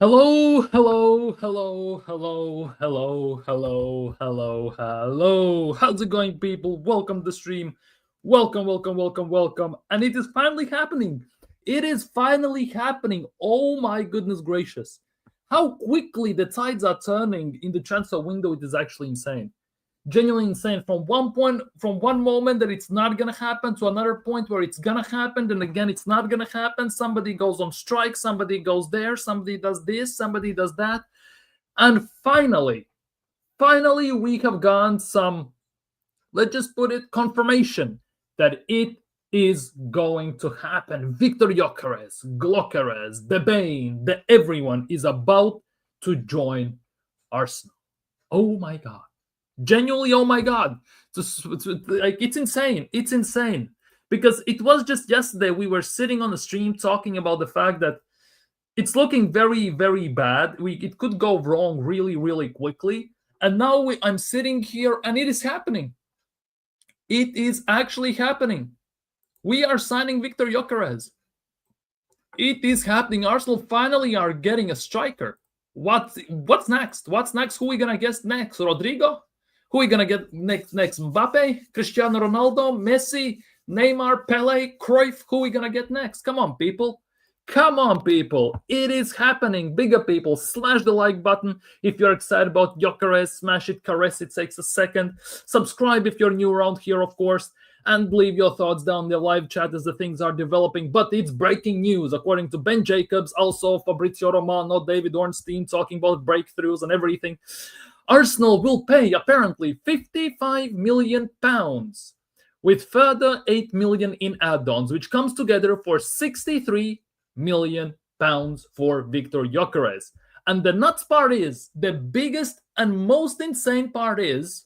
Hello, hello, hello, hello, hello, hello, hello, hello. How's it going, people? Welcome to the stream. Welcome, welcome, welcome, welcome. And it is finally happening. It is finally happening. Oh my goodness gracious. How quickly the tides are turning in the transfer window, it is actually insane. Genuinely insane. From one moment that it's not gonna happen to another point where it's gonna happen, then again it's not gonna happen. Somebody goes on strike, somebody goes there, somebody does this, somebody does that, and finally we have gotten some, let's just put it, confirmation that it is going to happen. Viktor Gyökeres, the Bane, the everyone is about to join Arsenal. Oh my god. Genuinely, oh my god. Like, it's insane. It's insane. Because it was just yesterday we were sitting on the stream talking about the fact that it's looking very, very bad. It could go wrong really, really quickly. And now I'm sitting here and it is happening. It is actually happening. We are signing Viktor Gyökeres. It is happening. Arsenal finally are getting a striker. What's next? What's next? Who are we gonna get next? Rodrigo? Who are we gonna get next? Mbappe, Cristiano Ronaldo, Messi, Neymar, Pele, Cruyff. Who are we gonna get next? Come on, people. Come on, people. It is happening. Bigger people, smash the like button if you're excited about Gyökeres. Smash it, caress it, takes a second. Subscribe if you're new around here, of course. And leave your thoughts down in the live chat as the things are developing. But it's breaking news, according to Ben Jacobs, also Fabrizio Romano, David Ornstein, talking about breakthroughs and everything. Arsenal will pay, apparently, £55 million, with further £8 million in add-ons, which comes together for £63 million for Viktor Gyökeres. And the nuts part is, the biggest and most insane part is,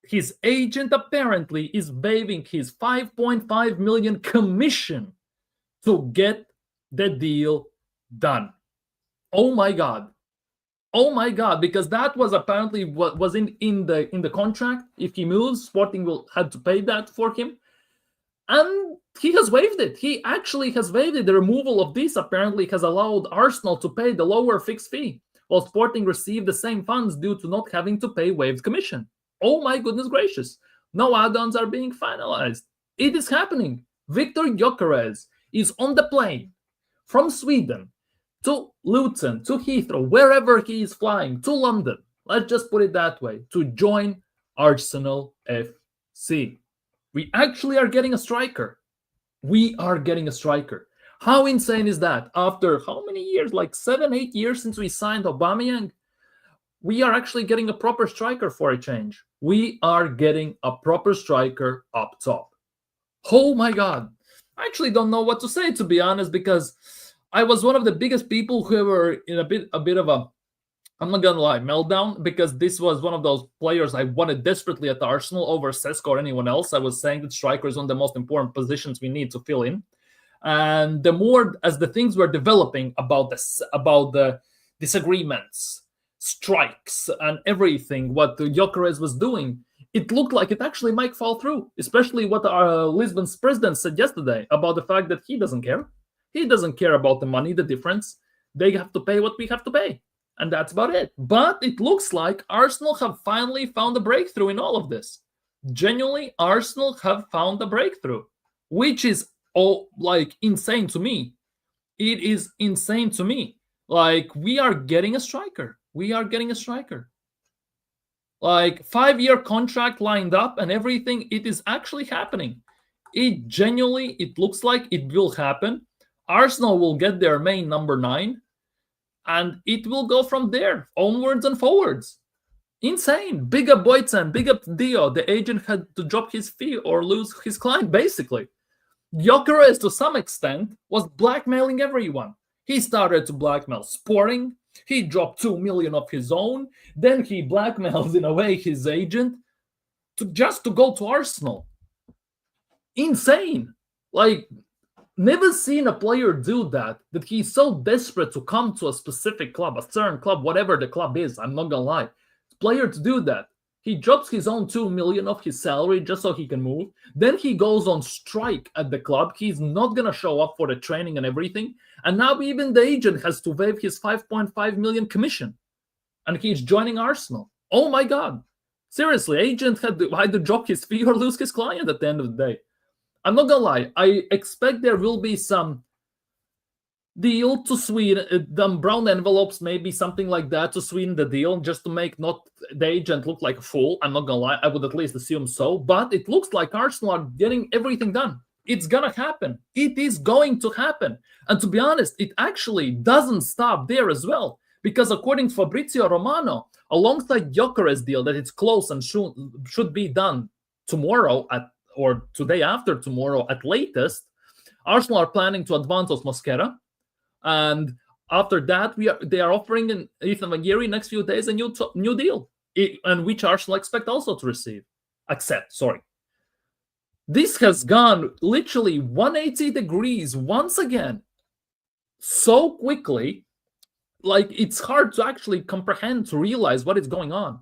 his agent apparently is waiving his 5.5 million commission to get the deal done. Oh my god. Oh my god, because that was apparently what was in the contract. If he moves, Sporting will have to pay that for him. And he has waived it. He actually has waived it. The removal of this apparently has allowed Arsenal to pay the lower fixed fee, while Sporting received the same funds due to not having to pay waived commission. Oh my goodness gracious. No add-ons are being finalized. It is happening. Viktor Gyökeres is on the plane from Sweden to Luton, to Heathrow, wherever he is flying, to London, let's just put it that way, to join Arsenal FC. We actually are getting a striker. We are getting a striker. How insane is that? After how many years? Like 7-8 years since we signed Aubameyang? We are actually getting a proper striker for a change. We are getting a proper striker up top. Oh my god. I actually don't know what to say, to be honest, because I was one of the biggest people who were in a bit of a, I'm not gonna lie, meltdown, because this was one of those players I wanted desperately at Arsenal over Sesko or anyone else. I was saying that striker is one of the most important positions we need to fill in. And the more as the things were developing about the disagreements, strikes, and everything, what Gyokeres was doing, it looked like it actually might fall through, especially what our Lisbon's president said yesterday about the fact that he doesn't care. He doesn't care about the money, the difference. They have to pay what we have to pay. And that's about it. But it looks like Arsenal have finally found a breakthrough in all of this. Genuinely, Arsenal have found a breakthrough, which is insane to me. It is insane to me. Like, we are getting a striker. We are getting a striker. Like, 5-year contract lined up and everything. It is actually happening. It looks like it will happen. Arsenal will get their main number 9, and it will go from there, onwards and forwards. Insane. Big up Boyton, big up Dio. The agent had to drop his fee or lose his client, basically. Gyokeres, to some extent, was blackmailing everyone. He started to blackmail Sporting. He dropped 2 million of his own. Then he blackmails, in a way, his agent to go to Arsenal. Insane. Like, never seen a player do that he's so desperate to come to a specific club, a certain club, whatever the club is. I'm not gonna lie. Player to do that. He drops his own 2 million of his salary just so he can move. Then he goes on strike at the club. He's not going to show up for the training and everything. And now even the agent has to waive his 5.5 million commission. And he's joining Arsenal. Oh my God. Seriously, agent had to either drop his fee or lose his client at the end of the day. I'm not going to lie. I expect there will be some deal to sweeten them brown envelopes, maybe something like that to sweeten the deal, just to make not the agent look like a fool. I'm not gonna lie, I would at least assume so. But it looks like Arsenal are getting everything done. It's gonna happen. It is going to happen. And to be honest, it actually doesn't stop there as well. Because according to Fabrizio Romano, alongside Gyokeres deal that it's close and should be done tomorrow or today after tomorrow at latest, Arsenal are planning to advance Os Mosquera. And after that, they are offering Ethan Nwaneri next few days a new deal, and which Arsenal expect also to accept. Sorry. This has gone literally 180 degrees once again, so quickly, like it's hard to actually comprehend, to realize what is going on.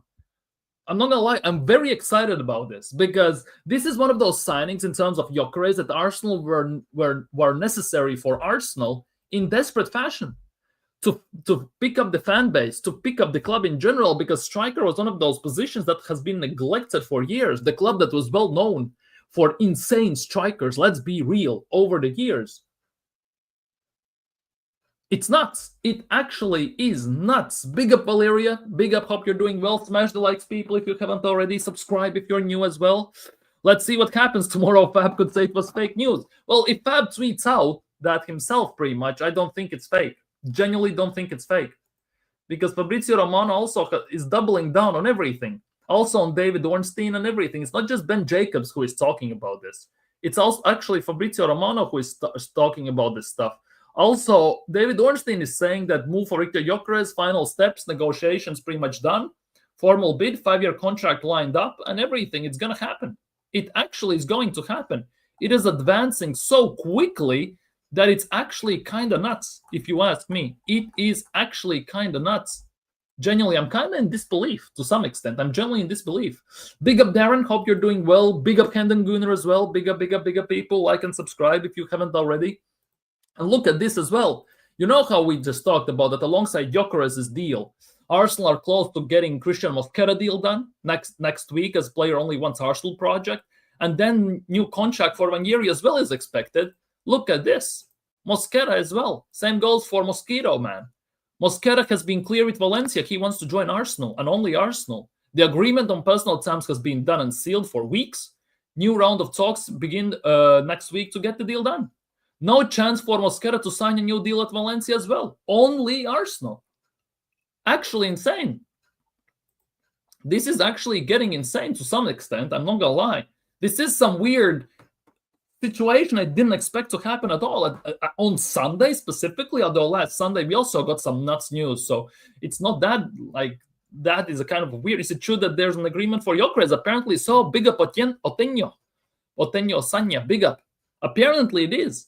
I'm not gonna lie, I'm very excited about this because this is one of those signings in terms of Gyökeres that Arsenal were necessary for Arsenal in desperate fashion to pick up the fan base, to pick up the club in general, because striker was one of those positions that has been neglected for years. The club that was well known for insane strikers, let's be real, over the years. It's nuts. It actually is nuts. Big up, Valeria. Big up. Hope you're doing well. Smash the likes, people, if you haven't already. Subscribe if you're new as well. Let's see what happens tomorrow. Fab could say it was fake news. Well, if Fab tweets out that himself, pretty much, I don't think it's fake. Genuinely don't think it's fake. Because Fabrizio Romano also is doubling down on everything. Also on David Ornstein and everything. It's not just Ben Jacobs who is talking about this. It's also actually Fabrizio Romano who is talking about this stuff. Also, David Ornstein is saying that move for Viktor Gyökeres, final steps, negotiations pretty much done. Formal bid, 5-year contract lined up, and everything. It's going to happen. It actually is going to happen. It is advancing so quickly that it's actually kind of nuts, if you ask me. It is actually kind of nuts. Genuinely, I'm kind of in disbelief to some extent. I'm genuinely in disbelief. Big up, Darren. Hope you're doing well. Big up, Hendon Gunner as well. Big up, people. Like and subscribe if you haven't already. And look at this as well. You know how we just talked about that alongside Gyokeres' deal. Arsenal are close to getting Christian Mosquera deal done next week as player only wants Arsenal project. And then new contract for Nwaneri as well is expected. Look at this. Mosquera as well. Same goes for Mosquito, man. Mosquera has been clear with Valencia. He wants to join Arsenal and only Arsenal. The agreement on personal terms has been done and sealed for weeks. New round of talks begin next week to get the deal done. No chance for Mosquera to sign a new deal at Valencia as well. Only Arsenal. Actually insane. This is actually getting insane to some extent. I'm not gonna lie. This is some weird situation I didn't expect to happen at all. On Sunday specifically, although last Sunday we also got some nuts news. So it's not that like that is a kind of weird. Is it true that there's an agreement for Gyökeres? Apparently so. Big up Oteño Sanya. Big up. Apparently it is.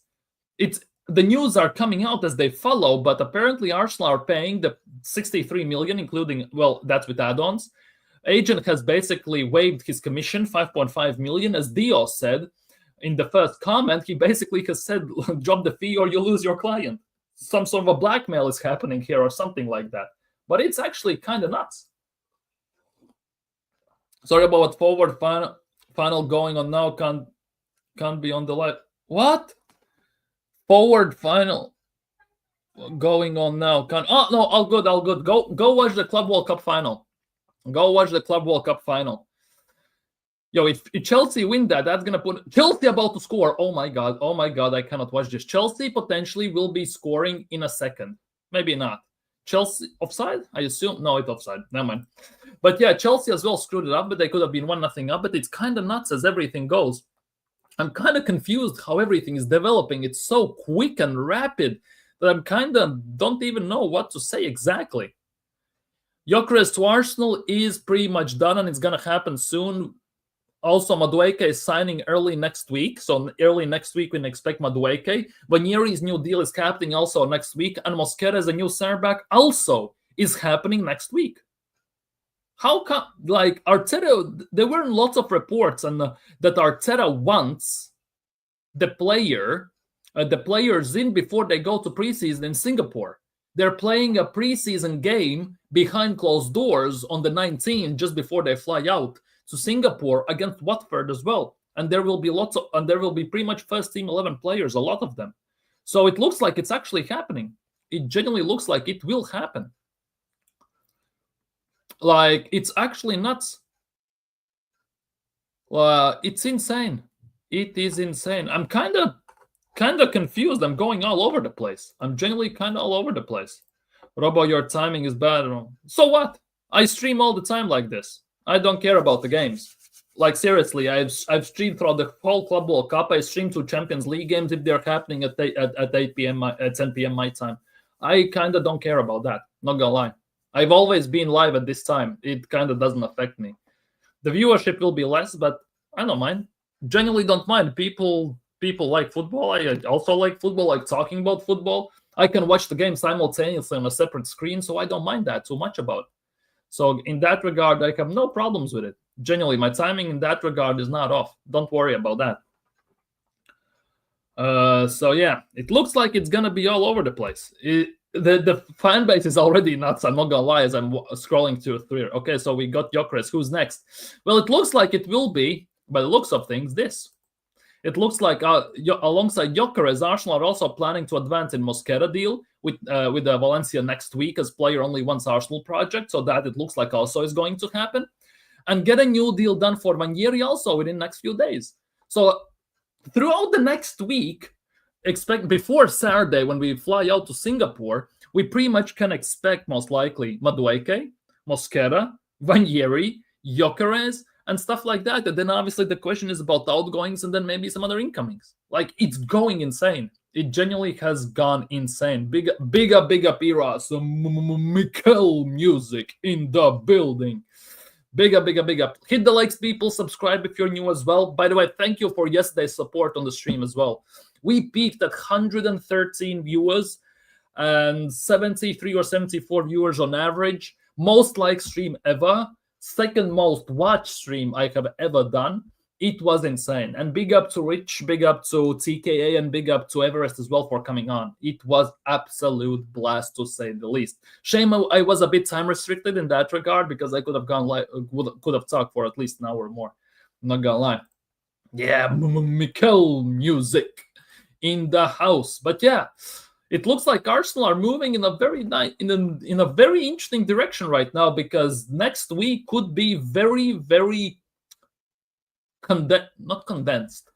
It's the news are coming out as they follow, but apparently Arsenal are paying the 63 million, including, well, that's with add-ons. Agent has basically waived his commission, 5.5 million, as Dio said in the first comment. He basically has said, drop the fee or you lose your client. Some sort of a blackmail is happening here or something like that. But it's actually kind of nuts. Sorry about forward final going on now. Can't be on the live. What? Forward final going on now. Oh no, all good. Go watch the Club World Cup final. Go watch the Club World Cup final. Yo, if Chelsea win that's gonna put Chelsea about to score. Oh my god, I cannot watch this. Chelsea potentially will be scoring in a second. Maybe not. Chelsea offside? I assume no, it's offside. Never mind. But yeah, Chelsea as well screwed it up, but they could have been 1-0 up. But it's kind of nuts as everything goes. I'm kind of confused how everything is developing. It's so quick and rapid that I'm kind of don't even know what to say exactly. Gyökeres to Arsenal is pretty much done, and it's going to happen soon. Also, Madueke is signing early next week. So early next week, we can expect Madueke. Nwaneri's new deal is happening also next week. And Mosquera as a new center back also is happening next week. How come, like, Arteta? There were lots of reports and that Arteta wants the the players in before they go to preseason in Singapore. They're playing a preseason game behind closed doors on the 19th, just before they fly out to Singapore against Watford as well. And there will be there will be pretty much first team 11 players, a lot of them. So it looks like it's actually happening. It genuinely looks like it will happen. Like, it's actually nuts. It's insane. It is insane. I'm kind of confused. I'm going all over the place. I'm genuinely kind of all over the place. Robo, your timing is bad. So what? I stream all the time like this. I don't care about the games. Like, seriously, I've streamed throughout the whole Club World Cup. I stream two Champions League games if they're happening at 8 p.m. at 10 p.m. my time. I kind of don't care about that. Not gonna lie. I've always been live at this time. It kind of doesn't affect me. The viewership will be less, but I don't mind. Genuinely don't mind. People like football. I also like football, like talking about football. I can watch the game simultaneously on a separate screen, so I don't mind that too much about it. So in that regard, I have no problems with it. Genuinely, my timing in that regard is not off. Don't worry about that. So yeah, it looks like it's gonna be all over the place. The fan base is already nuts. I'm not gonna lie, as I'm scrolling through. Okay, so we got Gyökeres. Who's next? Well, it looks like it will be, by the looks of things, this. It looks like alongside Gyökeres, Arsenal are also planning to advance in Mosquera deal with Valencia next week, as player only wants Arsenal project. So that it looks like also is going to happen, and get a new deal done for Nwaneri also within the next few days. So throughout the next week, expect before Saturday when we fly out to Singapore, we pretty much can expect most likely Madueke, Mosquera, Nwaneri, Gyökeres, and stuff like that. And then obviously the question is about outgoings and then maybe some other incomings. Like, it's going insane. It genuinely has gone insane. Big up era. Some Mikel music in the building. Big up. Hit the likes, people. Subscribe if you're new as well. By the way, thank you for yesterday's support on the stream as well. We peaked at 113 viewers and 73 or 74 viewers on average. Most like stream ever. Second most watch stream I have ever done. It was insane. And big up to Rich, big up to TKA, and big up to Everest as well for coming on. It was absolute blast, to say the least. Shame I was a bit time restricted in that regard, because I could have could have talked for at least an hour or more. I'm not gonna lie. Yeah, Mikel music in the house. But yeah, it looks like Arsenal are moving in a very in a very interesting direction right now, because next week could be very not condensed,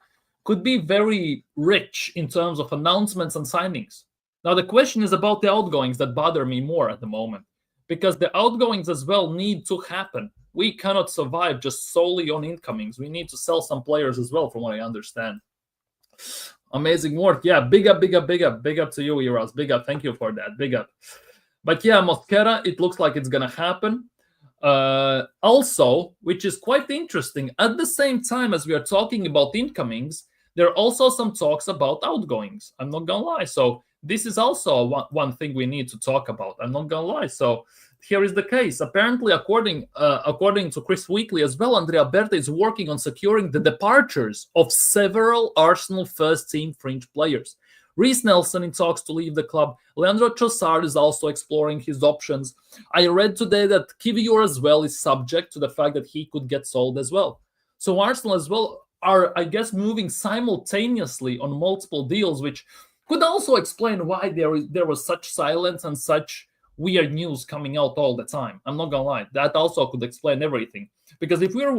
could be very rich in terms of announcements and signings. Now the question is about the outgoings that bother me more at the moment, because the outgoings as well need to happen. We cannot survive just solely on incomings. We need to sell some players as well, from what I understand. Amazing work. Yeah, big up to you, Eros. Big up. Thank you for that. Big up. But yeah, Mosquera, it looks like it's going to happen. Also, which is quite interesting, at the same time as we are talking about incomings, there are also some talks about outgoings. I'm not going to lie. So this is also one thing we need to talk about. I'm not going to lie. So here is the case. Apparently, according to Chris Weekly as well, Andrea Berta is working on securing the departures of several Arsenal first-team fringe players. Reece Nelson in talks to leave the club. Leandro Trossard is also exploring his options. I read today that Kivior as well is subject to the fact that he could get sold as well. So Arsenal as well are, I guess, moving simultaneously on multiple deals, which could also explain why there was such silence and such weird news coming out all the time. I'm not gonna lie, that also could explain everything. Because if we're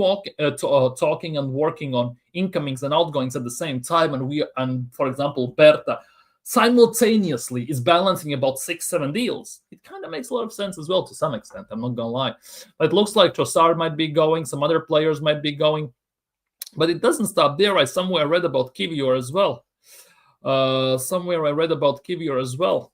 talking and working on incomings and outgoings at the same time, and for example, Berta simultaneously is balancing about 6-7 deals, it kind of makes a lot of sense as well to some extent. I'm not gonna lie. But it looks like Trossard might be going, some other players might be going, but it doesn't stop there. I somewhere read about Kivior as well.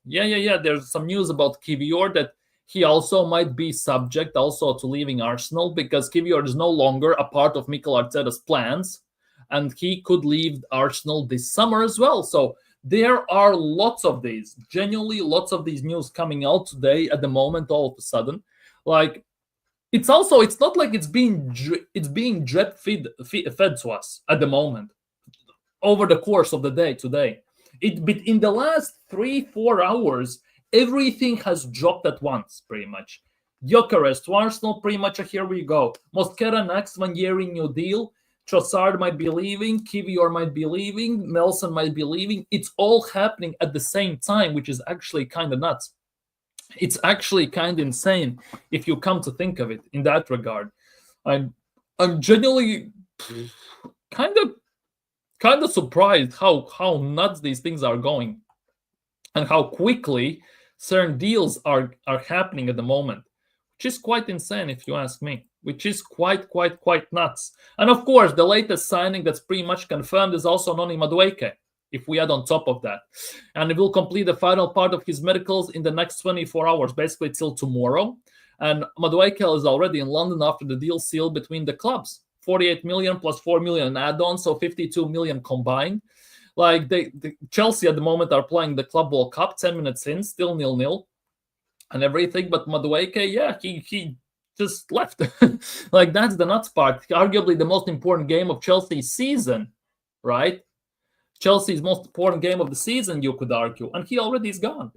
Yeah. There's some news about Kivior that he also might be subject also to leaving Arsenal, because Kivior is no longer a part of Mikel Arteta's plans, and he could leave Arsenal this summer as well. So there are genuinely lots of these news coming out today at the moment, all of a sudden. Like, it's not like it's being fed to us at the moment over the course of the day today. But in the last 3-4 hours, everything has dropped at once, pretty much. Gyokeres to Arsenal, pretty much. Here we go. Mosquera next 1 year in new deal. Trossard might be leaving. Kivior might be leaving. Nelson might be leaving. It's all happening at the same time, which is actually kind of nuts. It's actually kind of insane if you come to think of it in that regard. I'm genuinely kind of surprised how nuts these things are going and how quickly certain deals are happening at the moment, which is quite insane if you ask me, which is quite nuts. And of course, the latest signing that's pretty much confirmed is also Noni Madueke, if we add on top of that. And he will complete the final part of his medicals in the next 24 hours, basically till tomorrow. And Madueke is already in London after the deal sealed between the clubs. 48 million plus 4 million add-on, so 52 million combined. Like the Chelsea at the moment are playing the Club World Cup 10 minutes in, still 0-0 and everything. But Madueke, yeah, he just left. Like that's the nuts part. Arguably the most important game of Chelsea's season, right? Chelsea's most important game of the season, you could argue, and he already is gone.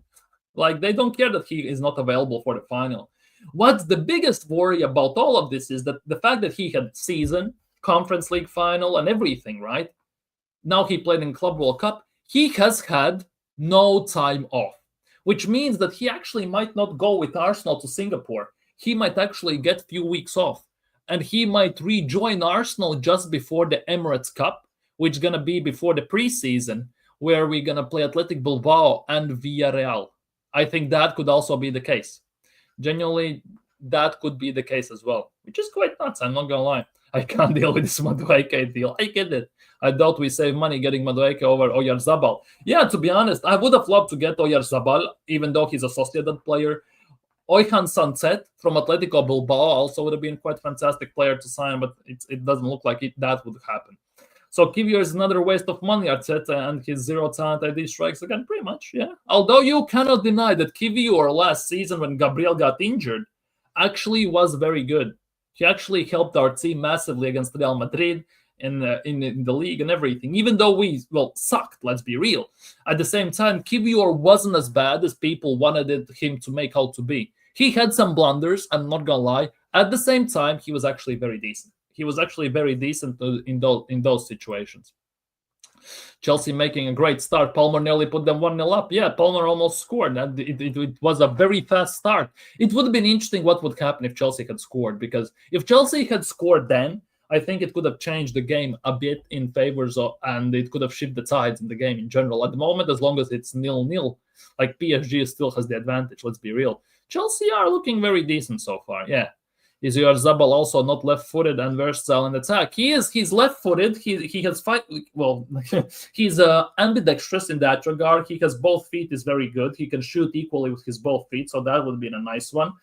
Like they don't care that he is not available for the final. What's the biggest worry about all of this is that the fact that he had season, Conference League final, and everything, right? Now he played in Club World Cup. He has had no time off, which means that he actually might not go with Arsenal to Singapore. He might actually get a few weeks off, and he might rejoin Arsenal just before the Emirates Cup, which is going to be before the preseason, where we're going to play Athletic Bilbao and Villarreal. I think that could also be the case. Genuinely, that could be the case as well, which is quite nuts. I'm not gonna lie. I can't deal with this Madueke deal. I get it. I thought we save money getting Madueke over Oyarzabal. Yeah, to be honest, I would have loved to get Oyarzabal, even though he's a Sociedad player. Oyhan Sancet from Atletico Bilbao also would have been quite a fantastic player to sign, but it doesn't look like that would happen. So Kivior is another waste of money, Arteta, and his zero talent ID strikes again, pretty much, yeah. Although you cannot deny that Kivior last season when Gabriel got injured actually was very good. He actually helped our team massively against Real Madrid in the league and everything, even though we, sucked, let's be real. At the same time, Kivior wasn't as bad as people wanted him to make out to be. He had some blunders, I'm not gonna lie. At the same time, he was actually very decent. He was actually very decent in those situations. Chelsea making a great start. Palmer nearly put them 1-0 up. Yeah, Palmer almost scored. And it was a very fast start. It would have been interesting what would happen if Chelsea had scored, because if Chelsea had scored then, I think it could have changed the game a bit in favors of, and it could have shifted the tides in the game in general. At the moment, as long as it's 0-0, like PSG still has the advantage, let's be real. Chelsea are looking very decent so far, yeah. Is Oyarzabal also not left-footed and versatile in attack? He's left-footed. He has he's ambidextrous in that regard. He has both feet, is very good. He can shoot equally with his both feet, so that would have been a nice one.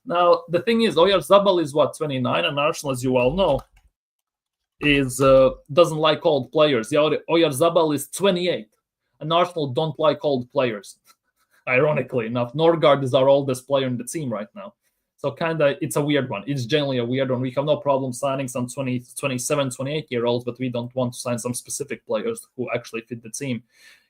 Now, the thing is, Oyarzabal is 29, and Arsenal, as you all know, doesn't like old players. Oyarzabal is 28, and Arsenal don't like old players. Ironically enough, Norgard is our oldest player in the team right now. So it's a weird one. It's generally a weird one. We have no problem signing some 20, 27, 28-year-olds, but we don't want to sign some specific players who actually fit the team.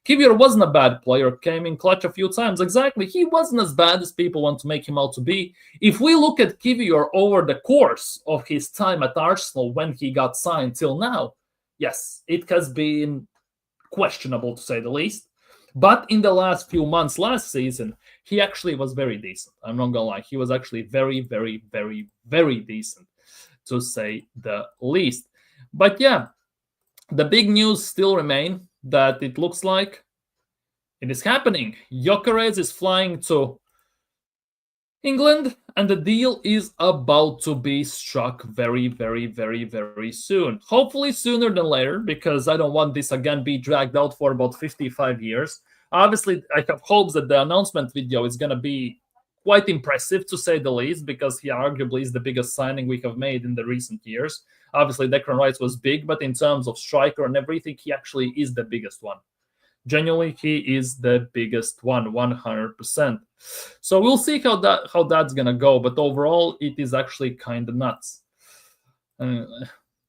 Kivior wasn't a bad player, came in clutch a few times. Exactly. He wasn't as bad as people want to make him out to be. If we look at Kivior over the course of his time at Arsenal when he got signed till now, yes, it has been questionable to say the least. But in the last few months, last season, he actually was very decent. I'm not going to lie. He was actually very, very, very, very decent, to say the least. But yeah, the big news still remain that it looks like it is happening. Gyokeres is flying to England, and the deal is about to be struck very, very, very, very soon. Hopefully sooner than later, because I don't want this again be dragged out for about 55 years. Obviously, I have hopes that the announcement video is going to be quite impressive, to say the least, because he arguably is the biggest signing we have made in the recent years. Obviously, Declan Rice was big, but in terms of striker and everything, he actually is the biggest one. Genuinely, he is the biggest one, 100%. So we'll see how that's gonna go. But overall, it is actually kind of nuts. Uh,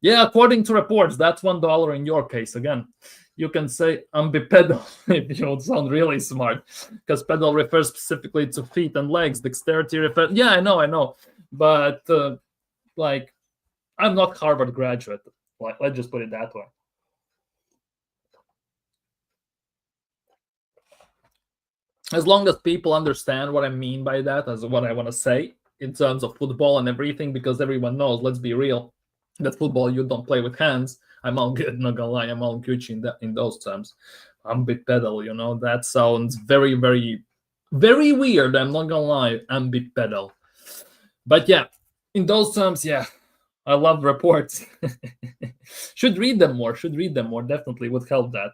yeah, according to reports, that's $1 in your case. Again, you can say ambipedal if you would sound really smart, because pedal refers specifically to feet and legs. Dexterity refers. Yeah, I know, but like, I'm not Harvard graduate. Like, let's just put it that way. As long as people understand what I mean by that, as what I want to say in terms of football and everything, because everyone knows, let's be real, that football you don't play with hands. I'm all good, not gonna lie, I'm all Gucci in those terms. I'm bipedal, that sounds very, very, very weird. I'm not gonna lie, I'm bipedal. But yeah, in those terms, yeah, I love reports. Should read them more. Definitely would help that.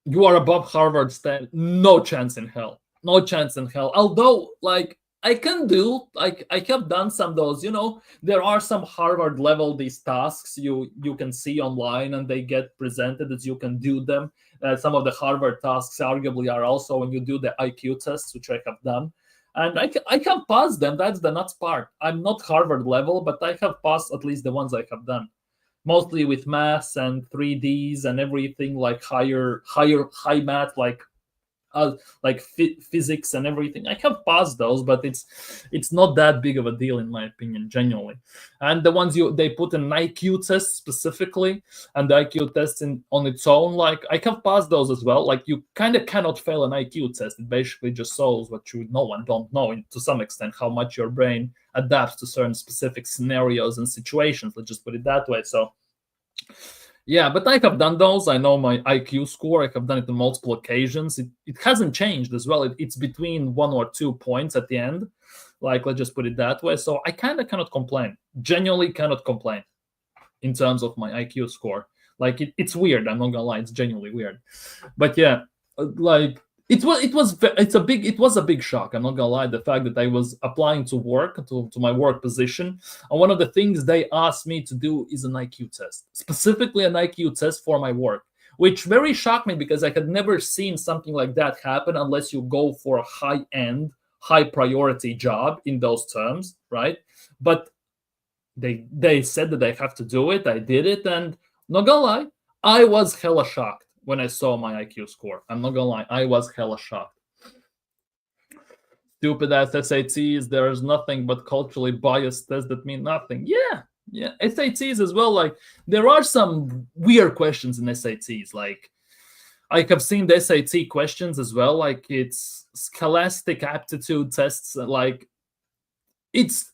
You are above Harvard stand. No chance in hell. No chance in hell. Although, like, I can do, like, I have done some of those. There are some Harvard level these tasks you can see online, and they get presented as you can do them. Some of the Harvard tasks arguably are also when you do the IQ tests, which I have done. And I can pass them. That's the nuts part. I'm not Harvard level, but I have passed at least the ones I have done, mostly with maths and 3Ds and everything, like high math, like physics and everything. I have passed those, but it's not that big of a deal in my opinion, genuinely. And the ones they put an IQ test specifically, and the IQ test on its own, like, I have passed those as well. Like, you kind of cannot fail an IQ test. It basically just shows what you know and don't know, and to some extent how much your brain adapts to certain specific scenarios and situations. Let's just put it that way. So yeah, but I have done those. I know my IQ score. I have done it on multiple occasions. It hasn't changed as well. It's between 1 or 2 points at the end. Like, let's just put it that way. So I kind of cannot complain. Genuinely cannot complain in terms of my IQ score. Like, it's weird. I'm not gonna lie. It's genuinely weird. But yeah, like, it was a big shock. I'm not gonna lie. The fact that I was applying to work, to my work position, and one of the things they asked me to do is an IQ test, specifically an IQ test for my work, which very shocked me because I had never seen something like that happen unless you go for a high-end, high-priority job in those terms, right? But they said that I have to do it. I did it, and not gonna lie, I was hella shocked when I saw my IQ score. I'm not gonna lie, I was hella shocked. Stupid ass SATs, there's nothing but culturally biased tests that mean nothing. Yeah, SATs as well. Like, there are some weird questions in SATs. Like, I have seen the SAT questions as well. Like, it's scholastic aptitude tests. Like, it's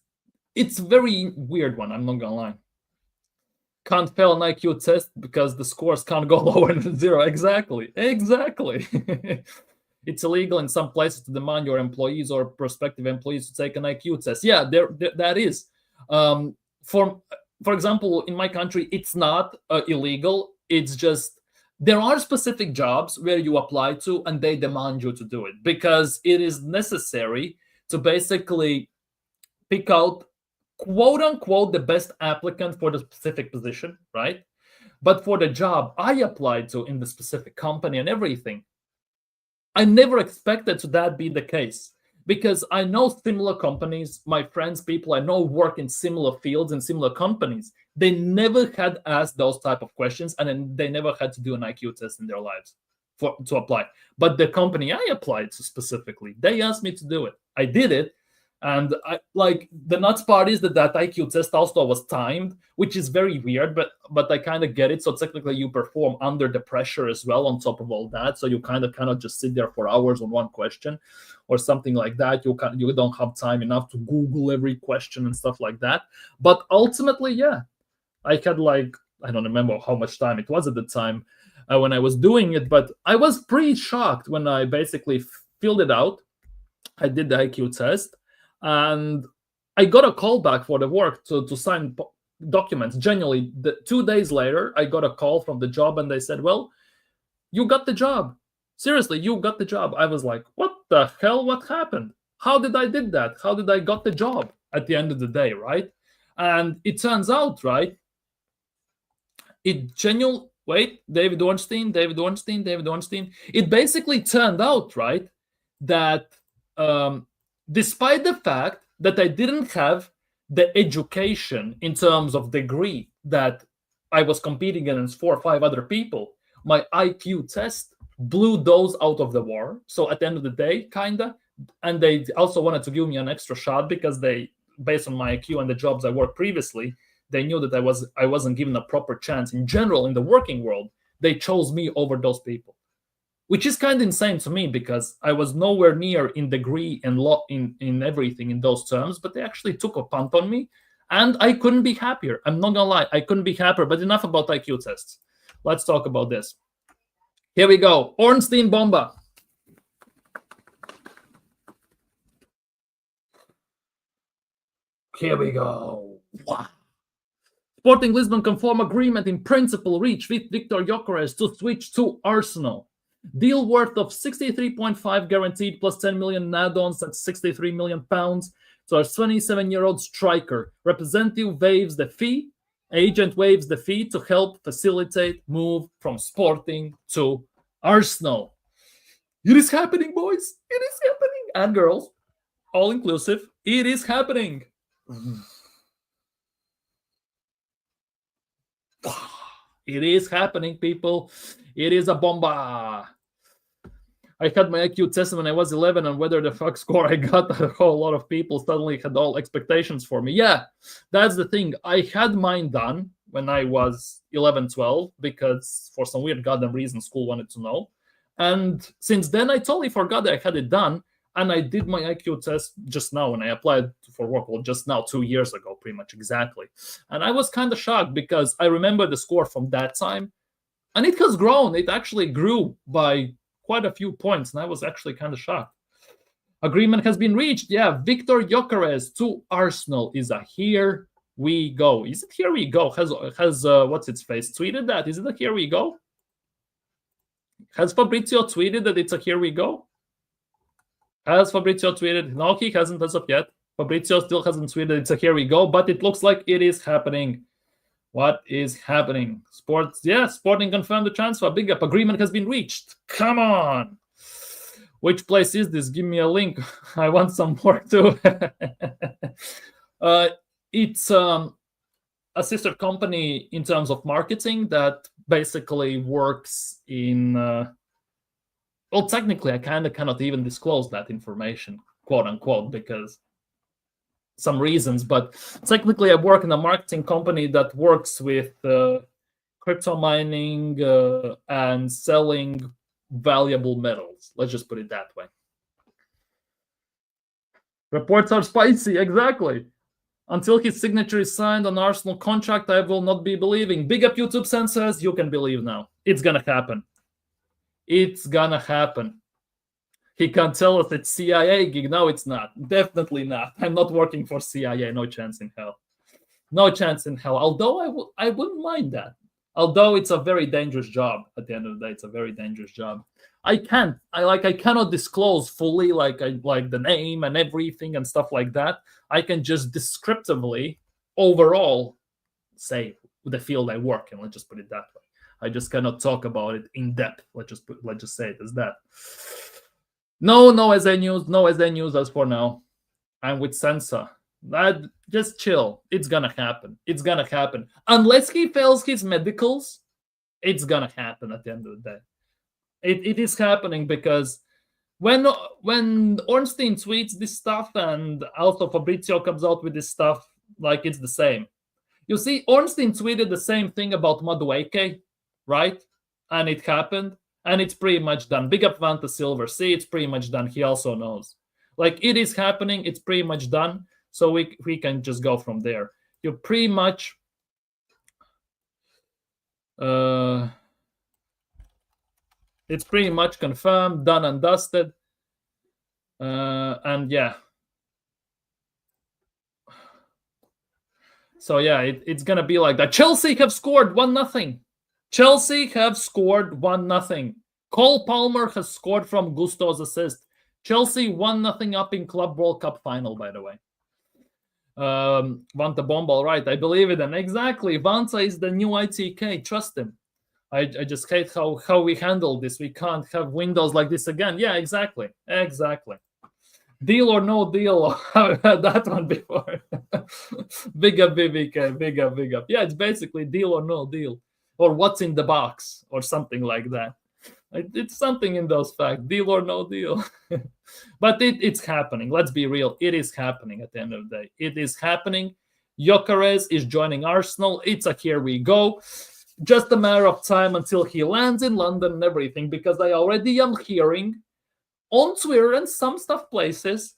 very weird one. I'm not gonna lie. Can't fail an IQ test because the scores can't go lower than 0. Exactly. It's illegal in some places to demand your employees or prospective employees to take an IQ test. Yeah, there that is. For example, in my country, it's not illegal. It's just there are specific jobs where you apply to and they demand you to do it because it is necessary to basically pick out, quote unquote, the best applicant for the specific position, right? But for the job I applied to in the specific company and everything, I never expected to that be the case because I know similar companies, my friends, people I know work in similar fields and similar companies. They never had asked those type of questions, and then they never had to do an IQ test in their lives to apply. But the company I applied to specifically, they asked me to do it. I did it. And like the nuts part is that IQ test also was timed, which is very weird, but I kind of get it. So technically, you perform under the pressure as well. On top of all that, so you kind of cannot just sit there for hours on one question, or something like that. You don't have time enough to Google every question and stuff like that. But ultimately, yeah, I had like I don't remember how much time it was at the time when I was doing it, but I was pretty shocked when I basically filled it out. I did the IQ test. And I got a call back for the work to sign documents. Genuinely, 2 days later, I got a call from the job and they said, well, you got the job. Seriously, you got the job. I was like, what the hell? What happened? How did I did that? How did I got the job at the end of the day, right? And it turns out, right, Wait, David Ornstein, David Ornstein, David Ornstein. It basically turned out, right, that despite the fact that I didn't have the education in terms of degree that I was competing against 4 or 5 other people, my IQ test blew those out of the water. So at the end of the day, kinda, and they also wanted to give me an extra shot because they, based on my IQ and the jobs I worked previously, they knew that I wasn't given a proper chance in general in the working world. They chose me over those people, which is kind of insane to me because I was nowhere near in degree and law in everything in those terms, but they actually took a punt on me, and I couldn't be happier. I'm not gonna lie, I couldn't be happier. But enough about IQ tests. Let's talk about this. Here we go. Ornstein Bomba. Here we go. Wow. Sporting Lisbon can form agreement in principle reached with Viktor Gyökeres to switch to Arsenal. Deal worth of 63.5 guaranteed plus 10 million add-ons, that's 63 million pounds. So our 27-year-old striker. Representative waives the fee. Agent waives the fee to help facilitate move from Sporting to Arsenal. It is happening, boys. It is happening. And girls, all inclusive. It is happening. It is happening, people. It is a bomba. I had my IQ test when I was 11, and whether the fuck score I got, a whole lot of people suddenly had all expectations for me. Yeah, that's the thing. I had mine done when I was 11, 12, because for some weird goddamn reason, school wanted to know. And since then, I totally forgot that I had it done. And I did my IQ test just now when I applied for work. Well, just now, 2 years ago, pretty much exactly. And I was kind of shocked because I remember the score from that time. And it has grown. It actually grew by quite a few points. And I was actually kind of shocked. Agreement has been reached. Yeah, Viktor Gyökeres to Arsenal is a here we go. Is it here we go? Has what's its face tweeted that? Is it a here we go? Has Fabrizio tweeted that it's a here we go? Has Fabrizio tweeted? No, he hasn't as of yet. Fabrizio still hasn't tweeted it's a here we go, but it looks like it is happening. What is happening? Sporting confirmed the transfer. Big up. Agreement has been reached. Come on. Which place is this? Give me a link. I want some more too. It's a sister company in terms of marketing that basically works in... well, technically, I kind of cannot even disclose that information, quote unquote, because some reasons. But technically, I work in a marketing company that works with crypto mining and selling valuable metals. Let's just put it that way. Reports are spicy, exactly. Until his signature is signed on Arsenal contract, I will not be believing. Big up YouTube censors, you can believe now. It's gonna happen. It's gonna happen. He can't tell us it's CIA gig. No, it's not. Definitely not. I'm not working for CIA. No chance in hell. No chance in hell. Although I wouldn't mind that. Although it's a very dangerous job. At the end of the day, it's a very dangerous job. I cannot disclose fully like the name and everything and stuff like that. I can just descriptively overall say the field I work in. Let's just put it that way. I just cannot talk about it in depth. Let's just say it as that. No SA news as for now. I'm with Sensa. Just chill. It's gonna happen. It's gonna happen. Unless he fails his medicals, it's gonna happen at the end of the day. It is happening because when Ornstein tweets this stuff and also Fabrizio comes out with this stuff, like it's the same. You see, Ornstein tweeted the same thing about Madueke, right? And it happened, and it's pretty much done. Big up Vanta Silver. See, it's pretty much done. He also knows. Like, it is happening. It's pretty much done. So we can just go from there. You pretty much... it's pretty much confirmed, done and dusted. And yeah. So yeah, it's going to be like that. Chelsea have scored 1-0. Chelsea have scored 1-0. Cole Palmer has scored from Gusto's assist. Chelsea 1-0 up in Club World Cup final, by the way. Vanta Bombal, right? I believe it. And exactly, Vanta is the new ITK. Trust him. I just hate how we handle this. We can't have windows like this again. Yeah, exactly. Exactly. Deal or no deal. I've had that one before. Big up, BBK. Big up, big up. Yeah, it's basically deal or no deal. Or what's in the box, or something like that. It's something in those facts. Deal or no deal. But it's happening. Let's be real. It is happening at the end of the day. It is happening. Gyökeres is joining Arsenal. It's a here we go. Just a matter of time until he lands in London and everything, because I already am hearing on Twitter and some stuff places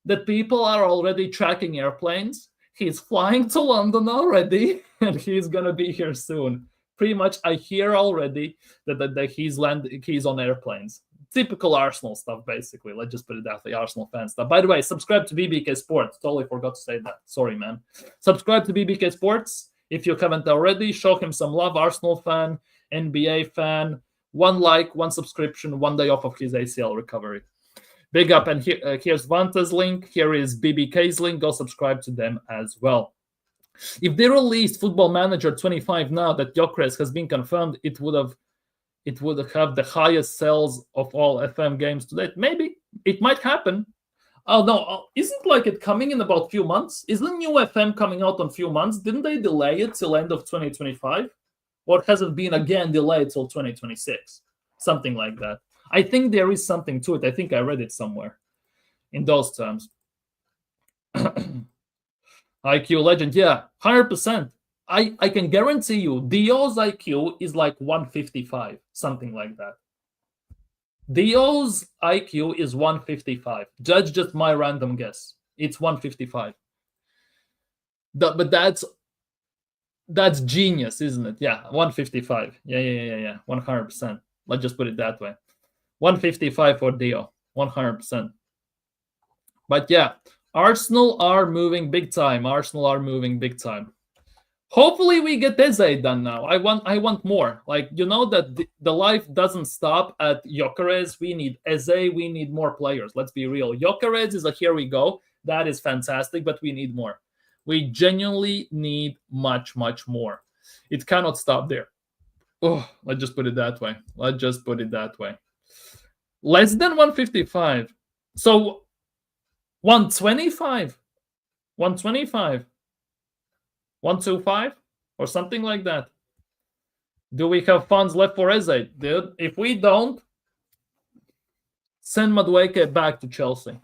that people are already tracking airplanes. He's flying to London already, and he's gonna be here soon. Pretty much, I hear already that he's on airplanes. Typical Arsenal stuff, basically. Let's just put it that way, Arsenal fan stuff. By the way, subscribe to BBK Sports. Totally forgot to say that. Sorry, man. Subscribe to BBK Sports if you haven't already. Show him some love. Arsenal fan, NBA fan. One like, one subscription, 1 day off of his ACL recovery. Big up. And here's Vanta's link. Here is BBK's link. Go subscribe to them as well. If they released Football Manager 25 now that Gyokeres has been confirmed, it would have the highest sales of all FM games to date. Maybe it might happen. Oh no, isn't like it coming in about few months? Isn't new FM coming out in few months? Didn't they delay it till end of 2025? Or has it been again delayed till 2026? Something like that. I think there is something to it. I think I read it somewhere in those terms. IQ legend, yeah, 100%. I can guarantee you, Dio's IQ is like 155, something like that. Dio's IQ is 155. Judge just my random guess. It's 155. But that's genius, isn't it? Yeah, 155. Yeah. 100%. Let's just put it that way. 155 for Dio. 100%. But yeah, Arsenal are moving big time. Hopefully we get Eze done now. I want more. Like, you know that the life doesn't stop at Gyökeres. We need Eze. We need more players. Let's be real. Gyökeres is a here we go. That is fantastic, but we need more. We genuinely need much, much more. It cannot stop there. Oh, let's just put it that way. Less than 155. So 125. 125 or something like that. Do we have funds left for Eze? Dude, if we don't, send Madueke back to Chelsea.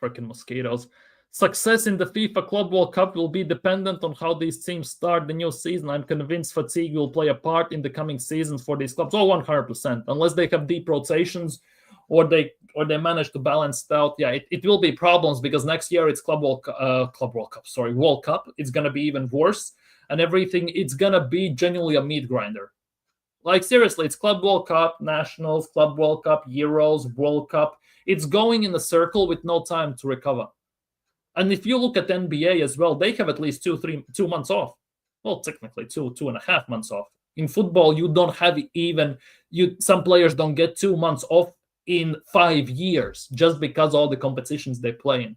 Freaking mosquitoes. Success in the FIFA Club World Cup will be dependent on how these teams start the new season. I'm convinced fatigue will play a part in the coming seasons for these clubs. 100%. Unless they have deep rotations or they manage to balance it out. Yeah, it will be problems because next year it's World Cup. It's going to be even worse. And everything, it's going to be genuinely a meat grinder. Like, seriously, it's Club World Cup, Nationals, Club World Cup, Euros, World Cup. It's going in a circle with no time to recover. And if you look at NBA as well, they have at least 2 months off. Well, technically 2.5 months off. In football, you don't have some players don't get 2 months off in 5 years just because all the competitions they play in.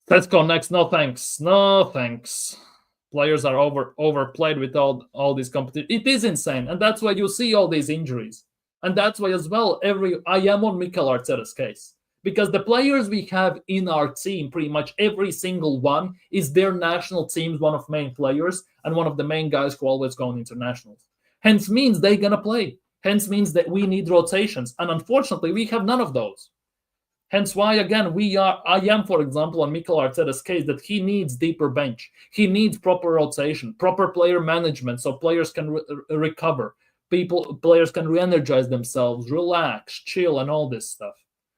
Let's go next. No thanks. Players are overplayed with all these competitions. It is insane, and that's why you see all these injuries. And that's why as well, I am on Mikel Arteta's case. Because the players we have in our team, pretty much every single one, is their national team's one of main players and one of the main guys who always go on internationals. Hence means they're going to play. Hence means that we need rotations. And unfortunately, we have none of those. Hence why, again, I am, for example, on Mikel Arteta's case that he needs deeper bench. He needs proper rotation, proper player management so players can recover. Players can re-energize themselves, relax, chill, and all this stuff.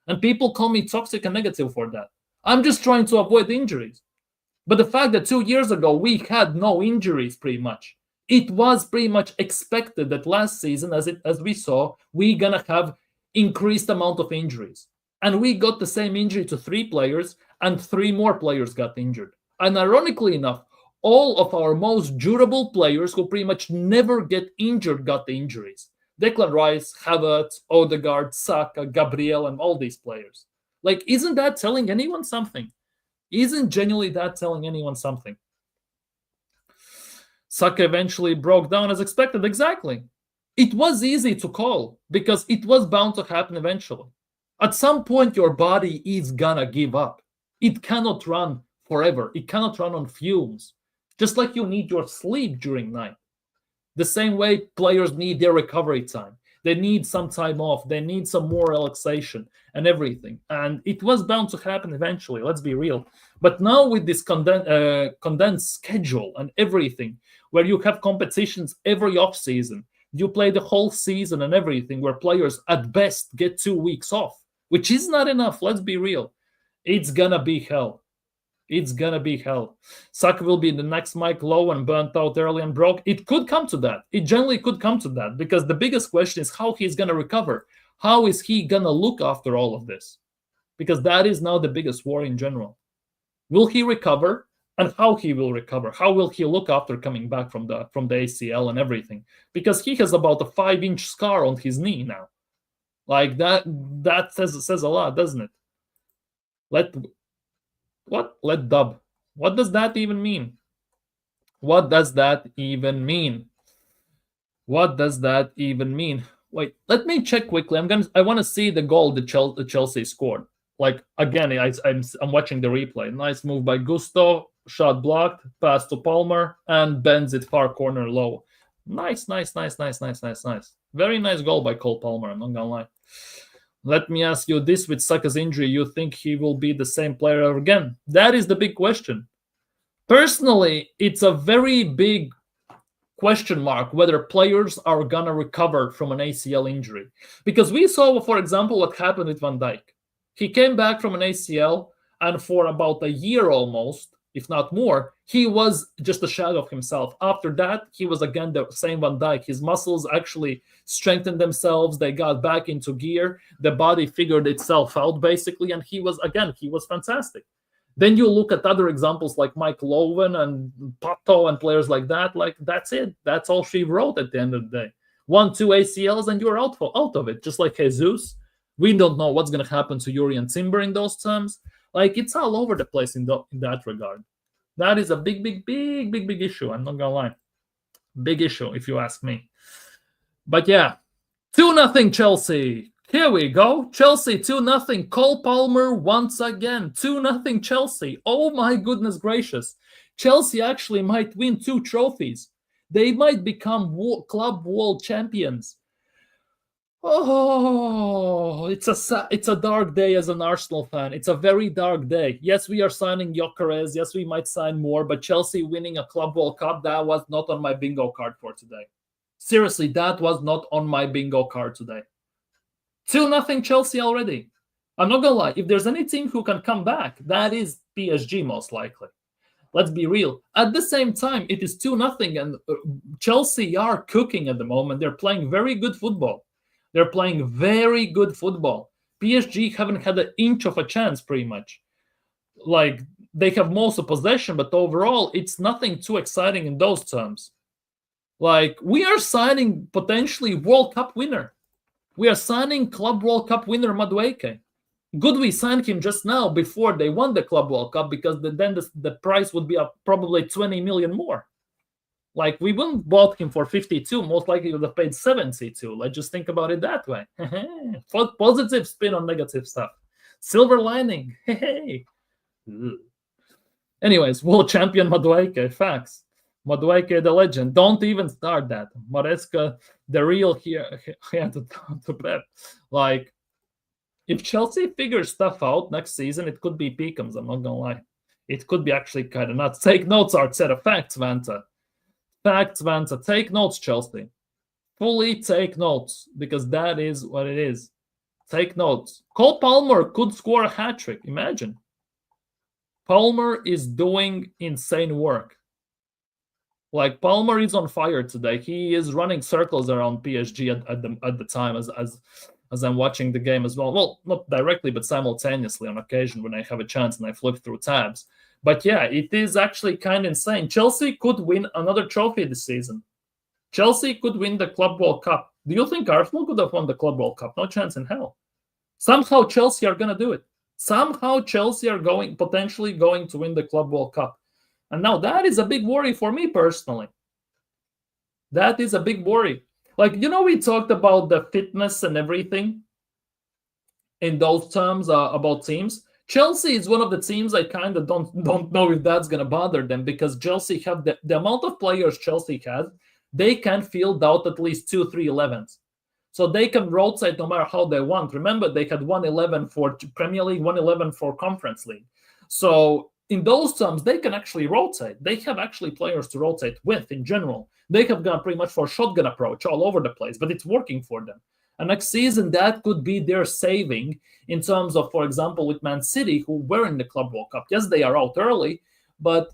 And people call me toxic and negative for that. I'm just trying to avoid injuries. But the fact that 2 years ago we had no injuries, pretty much, it was pretty much expected that last season, as we saw, we're gonna have increased amount of injuries. And we got the same injury to 3 players, and 3 more players got injured. And ironically enough, all of our most durable players who pretty much never get injured got the injuries. Declan Rice, Havertz, Odegaard, Saka, Gabriel, and all these players. Like, isn't that telling anyone something? Isn't genuinely that telling anyone something? Saka eventually broke down as expected. Exactly. It was easy to call because it was bound to happen eventually. At some point, your body is gonna give up. It cannot run forever. It cannot run on fumes. Just like you need your sleep during night. The same way players need their recovery time. They need some time off. They need some more relaxation and everything. And it was bound to happen eventually. Let's be real. But now with this condensed schedule and everything, where you have competitions every off season, you play the whole season and everything, where players at best get 2 weeks off, which is not enough. Let's be real. It's gonna be hell. It's gonna be hell. Saka will be the next Mike Lowe and burnt out early and broke. It could come to that. It generally could come to that because the biggest question is how he's gonna recover. How is he gonna look after all of this? Because that is now the biggest worry in general. Will he recover? And how he will recover? How will he look after coming back from the ACL and everything? Because he has about a 5-inch scar on his knee now. Like that says a lot, doesn't it? Let dub. What does that even mean? What does that even mean? What does that even mean? Wait, let me check quickly. I want to see the goal the Chelsea scored. Like again, I'm watching the replay. Nice move by Gusto, shot blocked, pass to Palmer, and bends it far corner low. Nice. Very nice goal by Cole Palmer, I'm not gonna lie. Let me ask you this: with Saka's injury, you think he will be the same player again? That is the big question. Personally, it's a very big question mark whether players are gonna recover from an ACL injury. Because we saw, for example, what happened with Van Dijk. He came back from an ACL, and for about a year almost, if not more, he was just a shadow of himself. After that, he was again the same Van Dijk. His muscles actually strengthened themselves. They got back into gear. The body figured itself out, basically, and he was fantastic. Then you look at other examples like Mike Lowen and Pato and players like that. Like, that's it. That's all she wrote at the end of the day. 1-2 ACLs and you're out of it, just like Jesus. We don't know what's going to happen to Yuri and Timber in those terms. Like, it's all over the place in that regard. That is a big issue. I'm not going to lie. Big issue, if you ask me. But yeah, 2-0 Chelsea. Here we go. Chelsea 2-0. Cole Palmer once again. 2-0 Chelsea. Oh my goodness gracious. Chelsea actually might win 2 trophies. They might become club world champions. Oh, it's a dark day as an Arsenal fan. It's a very dark day. Yes, we are signing Gyokeres. Yes, we might sign more, but Chelsea winning a Club World Cup, that was not on my bingo card for today. Seriously, that was not on my bingo card today. 2-0 Chelsea already. I'm not gonna lie. If there's any team who can come back, that is PSG most likely. Let's be real. At the same time, it is 2-0, and Chelsea are cooking at the moment. They're playing very good football. They're playing very good football. PSG haven't had an inch of a chance, pretty much. Like, they have most of possession, but overall, it's nothing too exciting in those terms. Like, we are signing potentially World Cup winner. We are signing Club World Cup winner Madueke. Good we signed him just now before they won the Club World Cup, because then the price would be up probably 20 million more. Like, we wouldn't bought him for 52, most likely would have paid 72. Let's just think about it that way. Positive spin on negative stuff. Silver lining. Anyways, world champion Madueke, facts. Madueke the legend. Don't even start that. Maresca, the real here to Pep. Like, if Chelsea figures stuff out next season, it could be Peakums, I'm not gonna lie. It could be actually kind of nuts. Take notes, Arteta. Facts, Vanta. Facts, Vanta. Take notes, Chelsea. Fully take notes, because that is what it is. Take notes. Cole Palmer could score a hat-trick. Imagine. Palmer is doing insane work. Like, Palmer is on fire today. He is running circles around PSG at the time as I'm watching the game as well. Well, not directly, but simultaneously on occasion when I have a chance and I flip through tabs. But yeah, it is actually kind of insane. Chelsea could win another trophy this season. Chelsea could win the Club World Cup. Do you think Arsenal could have won the Club World Cup? No chance in hell. Somehow Chelsea are going to do it. Somehow Chelsea are potentially going to win the Club World Cup. And now that is a big worry for me personally. That is a big worry. Like, we talked about the fitness and everything in those terms about teams. Chelsea is one of the teams I kind of don't know if that's gonna bother them, because Chelsea have the amount of players Chelsea has, they can field out at least 2-3 11s. So they can rotate no matter how they want. Remember, they had 111 for Premier League, 111 for Conference League. So in those terms, they can actually rotate. They have actually players to rotate with in general. They have gone pretty much for a shotgun approach all over the place, but it's working for them. And next season, that could be their saving in terms of, for example, with Man City, who were in the Club World Cup. Yes, they are out early, but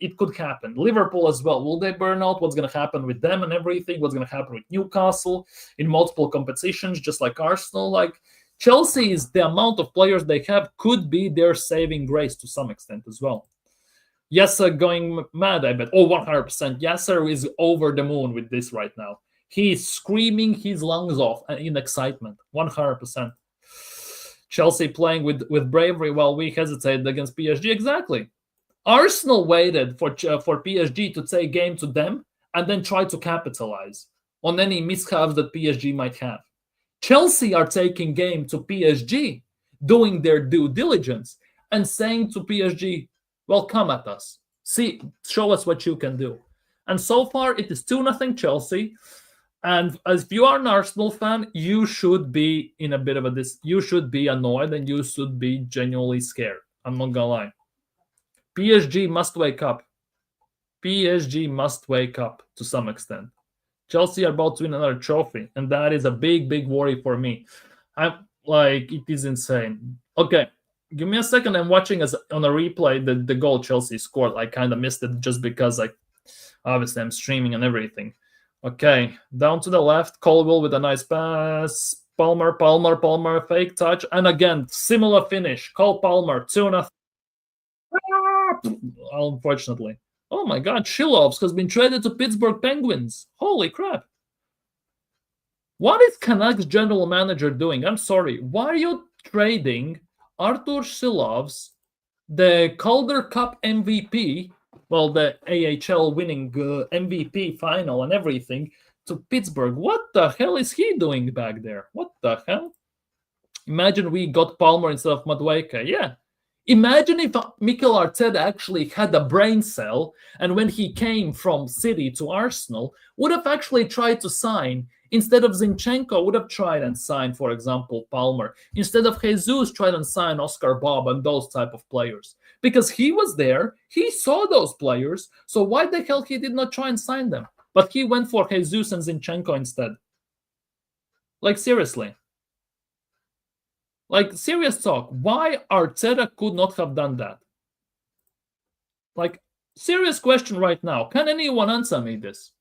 it could happen. Liverpool as well. Will they burn out? What's going to happen with them and everything? What's going to happen with Newcastle in multiple competitions, just like Arsenal? Like, Chelsea is the amount of players they have could be their saving grace to some extent as well. Yasser going mad, I bet. Oh, 100%. Yasser is over the moon with this right now. He's screaming his lungs off in excitement. 100%. Chelsea playing with bravery while we hesitated against PSG. Exactly. Arsenal waited for PSG to take game to them and then try to capitalize on any mishaps that PSG might have. Chelsea are taking game to PSG, doing their due diligence and saying to PSG, well, come at us. See, show us what you can do. And so far, it is 2-0 Chelsea. And if you are an Arsenal fan, you should be in a bit of you should be annoyed and you should be genuinely scared. I'm not gonna lie. PSG must wake up. PSG must wake up to some extent. Chelsea are about to win another trophy, and that is a big, big worry for me. I'm like, it is insane. Okay, give me a second. I'm watching as on a replay the goal Chelsea scored. I kind of missed it just because obviously I'm streaming and everything. Okay, down to the left, Colwill with a nice pass. Palmer, fake touch, and again similar finish. Cole Palmer, 2-0. Unfortunately. Oh my God, Shilovs has been traded to Pittsburgh Penguins. Holy crap. What is Canucks general manager doing? I'm sorry. Why are you trading Artur Shilovs, the Calder Cup MVP, well, the AHL winning MVP final and everything, to Pittsburgh? What the hell is he doing back there? What the hell? Imagine we got Palmer instead of Madueke. Yeah. Imagine if Mikel Arteta actually had a brain cell, and when he came from City to Arsenal, would have actually tried to sign, instead of Zinchenko, would have tried and signed, for example, Palmer. Instead of Jesus, tried and sign Oscar Bob and those type of players. Because he was there, he saw those players, so why the hell he did not try and sign them? But he went for Jesus and Zinchenko instead. Like, seriously. Like, serious talk. Why Arteta could not have done that? Like, serious question right now. Can anyone answer me this?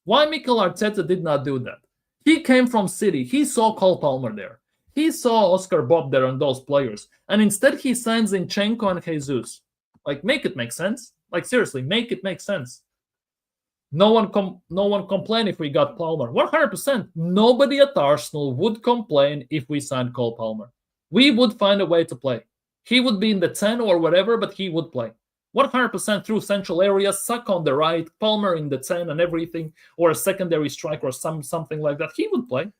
Why Mikel Arteta did not do that? He came from City. He saw Cole Palmer there. He saw Oscar Bob there and those players. And instead he signs Zinchenko and Jesus. Like, make it make sense. Like, seriously, make it make sense. No one complain if we got Palmer. 100%. Nobody at Arsenal would complain if we signed Cole Palmer. We would find a way to play. He would be in the 10 or whatever, but he would play. 100% through central areas, Suck on the right, Palmer in the 10 and everything, or a secondary striker or something like that. He would play.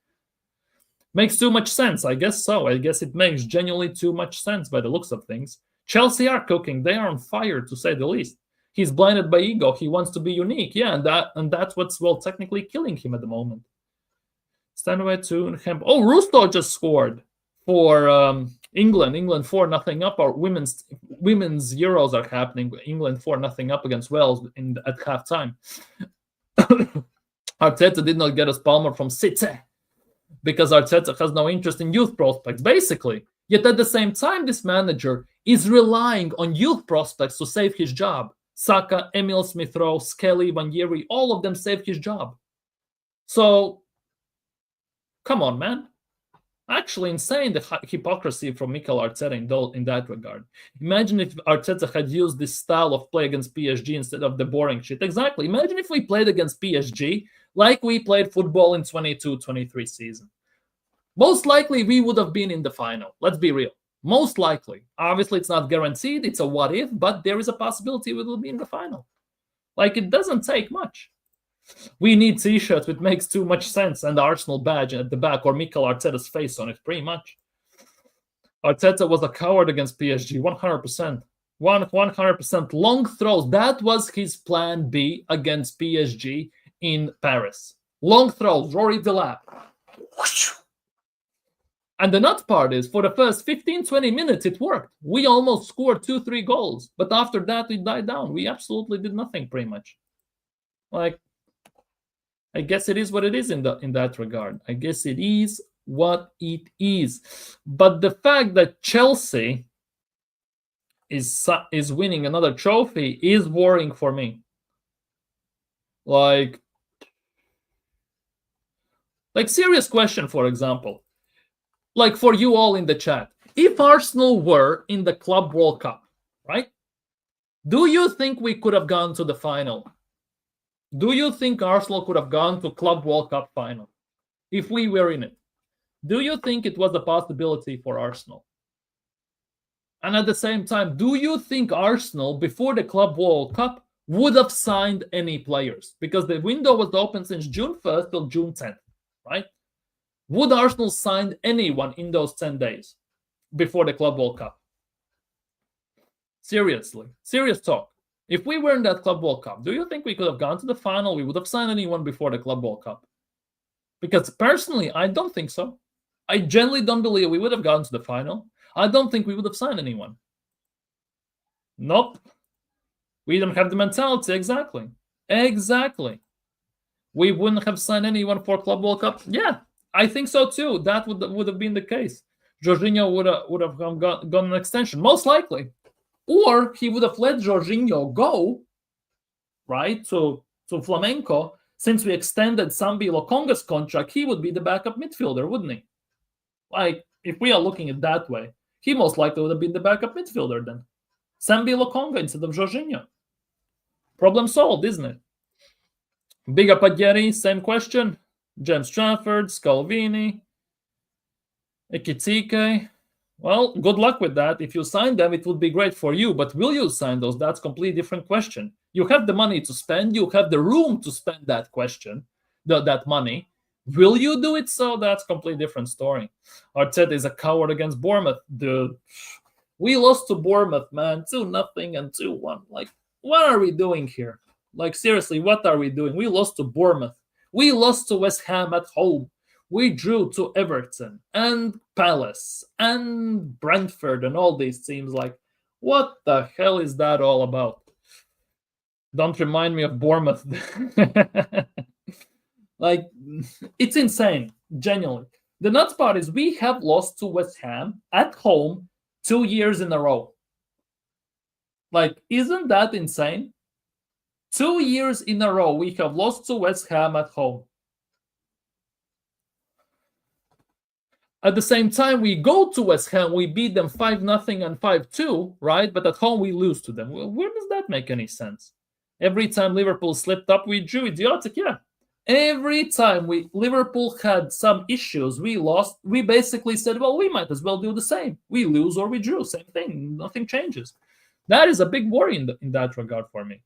Makes too much sense. I guess so. I guess it makes genuinely too much sense by the looks of things. Chelsea are cooking. They are on fire, to say the least. He's blinded by ego. He wants to be unique. Yeah, and that's what's, well, technically killing him at the moment. Stanway to him. Oh, Rusto just scored for England. England 4-0 up. Our women's Euros are happening. England 4-0 up against Wales at halftime. Arteta did not get us Palmer from City because Arteta has no interest in youth prospects, basically. Yet at the same time, this manager is relying on youth prospects to save his job. Saka, Emil Smith-Rowe, Skelly, Nwaneri, all of them saved his job. So, come on, man. Actually insane, the hypocrisy from Mikel Arteta in that regard. Imagine if Arteta had used this style of play against PSG instead of the boring shit. Exactly. Imagine if we played against PSG like we played football in 22-23 season. Most likely, we would have been in the final. Let's be real. Most likely. Obviously, it's not guaranteed. It's a what if, but there is a possibility we will be in the final. Like, it doesn't take much. We need t-shirts, which makes too much sense, and the Arsenal badge at the back, or Mikel Arteta's face on it, pretty much. Arteta was a coward against PSG, 100%. 100% long throws. That was his plan B against PSG in Paris. Long throws, Rory Delap. And the nut part is, for the first 15, 20 minutes, it worked. We almost scored 2-3 goals. But after that, it died down. We absolutely did nothing, pretty much. Like, I guess it is what it is in that regard. I guess it is what it is. But the fact that Chelsea is winning another trophy is worrying for me. Like serious question, for example. Like for you all in the chat. If Arsenal were in the Club World Cup, right? Do you think we could have gone to the final? Do you think Arsenal could have gone to Club World Cup final if we were in it? Do you think it was a possibility for Arsenal? And at the same time, do you think Arsenal, before the Club World Cup, would have signed any players? Because the window was open since June 1st till June 10th, right? Would Arsenal sign anyone in those 10 days before the Club World Cup? Seriously, serious talk. If we were in that Club World Cup, do you think we could have gone to the final? We would have signed anyone before the Club World Cup? Because personally, I don't think so. I genuinely don't believe we would have gone to the final. I don't think we would have signed anyone. Nope. We don't have the mentality, exactly. Exactly. We wouldn't have signed anyone for Club World Cup. Yeah, I think so too. That would have been the case. Jorginho would have gone an extension, most likely. Or he would have let Jorginho go, right, to Flamenco. Since we extended Sambi Lokonga's contract, he would be the backup midfielder, wouldn't he? Like, if we are looking at it that way, he most likely would have been the backup midfielder then. Sambi Lokonga instead of Jorginho. Problem solved, isn't it? Big up Adjeri, same question. James Trafford, Scalvini, Ekitike. Well, good luck with that. If you sign them, it would be great for you. But will you sign those? That's a completely different question. You have the money to spend. You have the room to spend that that money. Will you do it? So that's a completely different story. Arteta is a coward against Bournemouth. Dude, we lost to Bournemouth, man. 2-0 and 2-1. Like, what are we doing here? Like, seriously, what are we doing? We lost to Bournemouth. We lost to West Ham at home. We drew to Everton and Palace and Brentford and all these teams. Like, what the hell is that all about? Don't remind me of Bournemouth. Like, it's insane, genuinely. The nuts part is we have lost to West Ham at home 2 years in a row. Like, isn't that insane? 2 years in a row we have lost to West Ham at home. At the same time, we go to West Ham, we beat them 5-0 and 5-2, right? But at home, we lose to them. Where does that make any sense? Every time Liverpool slipped up, we drew. Idiotic, yeah. Every time Liverpool had some issues, we lost. We basically said, well, we might as well do the same. We lose or we drew, same thing. Nothing changes. That is a big worry in that regard for me.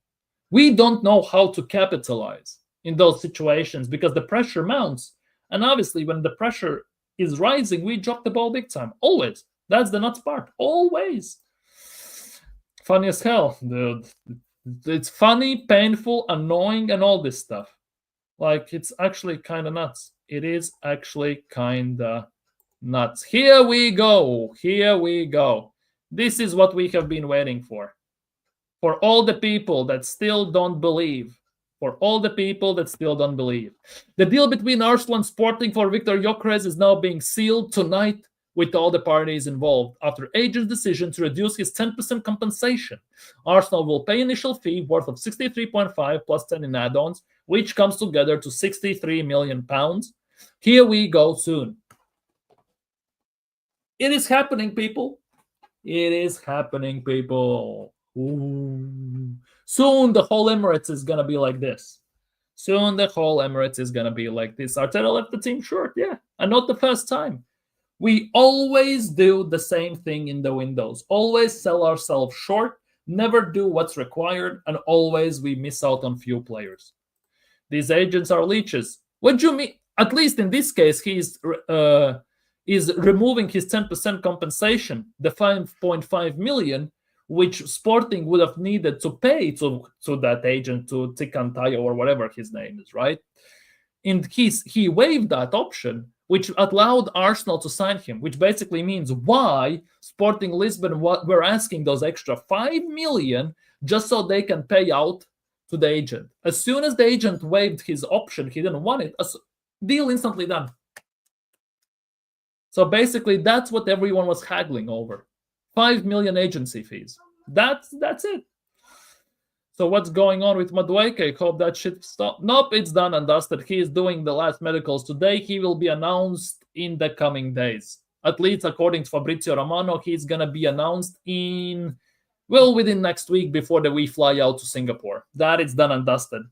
We don't know how to capitalize in those situations because the pressure mounts. And obviously, when the pressure is rising, we drop the ball big time. Always. That's the nuts part. Always. Funny as hell, dude. It's funny, painful, annoying, and all this stuff. Like, it's actually kind of nuts. It is actually kind of nuts. Here we go. Here we go. This is what we have been waiting for. For all the people that still don't believe. For all the people that still don't believe. The deal between Arsenal and Sporting for Viktor Gyökeres is now being sealed tonight with all the parties involved. After agent's decision to reduce his 10% compensation, Arsenal will pay initial fee worth of 63.5 plus 10 in add-ons, which comes together to 63 million pounds. Here we go soon. It is happening, people. It is happening, people. Ooh. Soon the whole Emirates is going to be like this. Soon the whole Emirates is going to be like this. Arteta left the team short, yeah. And not the first time. We always do the same thing in the windows. Always sell ourselves short, never do what's required, and always we miss out on few players. These agents are leeches. What do you mean? At least in this case, he is removing his 10% compensation, the 5.5 million, which Sporting would have needed to pay to that agent, to Tikantayo or whatever his name is, right? And he waived that option, which allowed Arsenal to sign him, which basically means why Sporting Lisbon were asking those extra 5 million just so they can pay out to the agent. As soon as the agent waived his option, he didn't want it, deal instantly done. So basically, that's what everyone was haggling over. 5 million agency fees. That's it. So what's going on with Madueke? Hope that shit stop. Nope, it's done and dusted. He is doing the last medicals today. He will be announced in the coming days. At least according to Fabrizio Romano, he's gonna be announced within next week before we fly out to Singapore. That is done and dusted.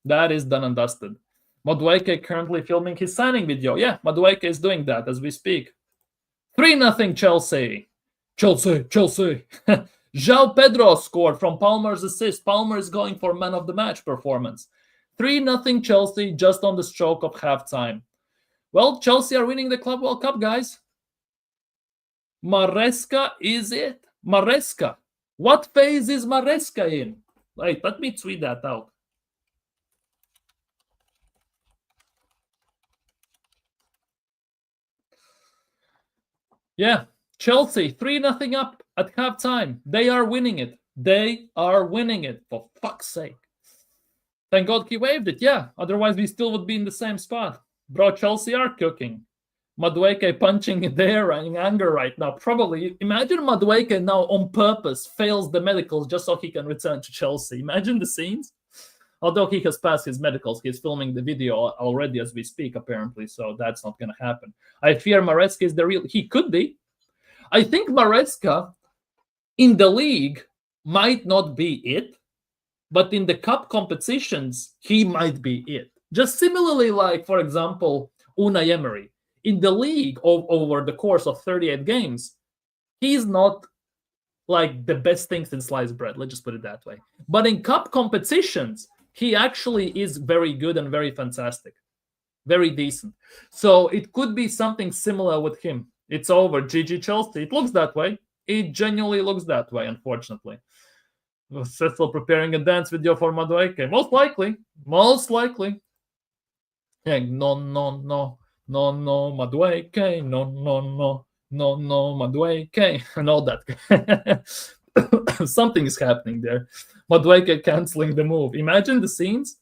That is done and dusted. Madueke currently filming his signing video. Yeah, Madueke is doing that as we speak. 3-0 Chelsea. Chelsea. João Pedro scored from Palmer's assist. Palmer is going for man of the match performance. 3-0 Chelsea just on the stroke of halftime. Well, Chelsea are winning the Club World Cup, guys. Maresca is it. Maresca. What phase is Maresca in? Wait, let me tweet that out. Yeah, Chelsea 3-0 up at halftime. They are winning it. They are winning it, for fuck's sake. Thank God he waived it, yeah. Otherwise, we still would be in the same spot. Bro, Chelsea are cooking. Madueke punching it there in anger right now. Probably, imagine Madueke now on purpose fails the medicals just so he can return to Chelsea. Imagine the scenes. Although he has passed his medicals, he's filming the video already as we speak, apparently, so that's not going to happen. I fear Maresca is the real... He could be. I think Maresca in the league might not be it, but in the cup competitions, he might be it. Just similarly like, for example, Unai Emery. In the league, over the course of 38 games, he's not like the best thing since sliced bread, let's just put it that way. But in cup competitions, he actually is very good and very fantastic. Very decent. So it could be something similar with him. It's over. GG Chelsea. It looks that way. It genuinely looks that way, unfortunately. Cecil preparing a dance video for Madueke. Most likely. Most likely. Yeah, no, Madueke. No, Madueke. And all that. Something is happening there. Madueke canceling the move. Imagine the scenes.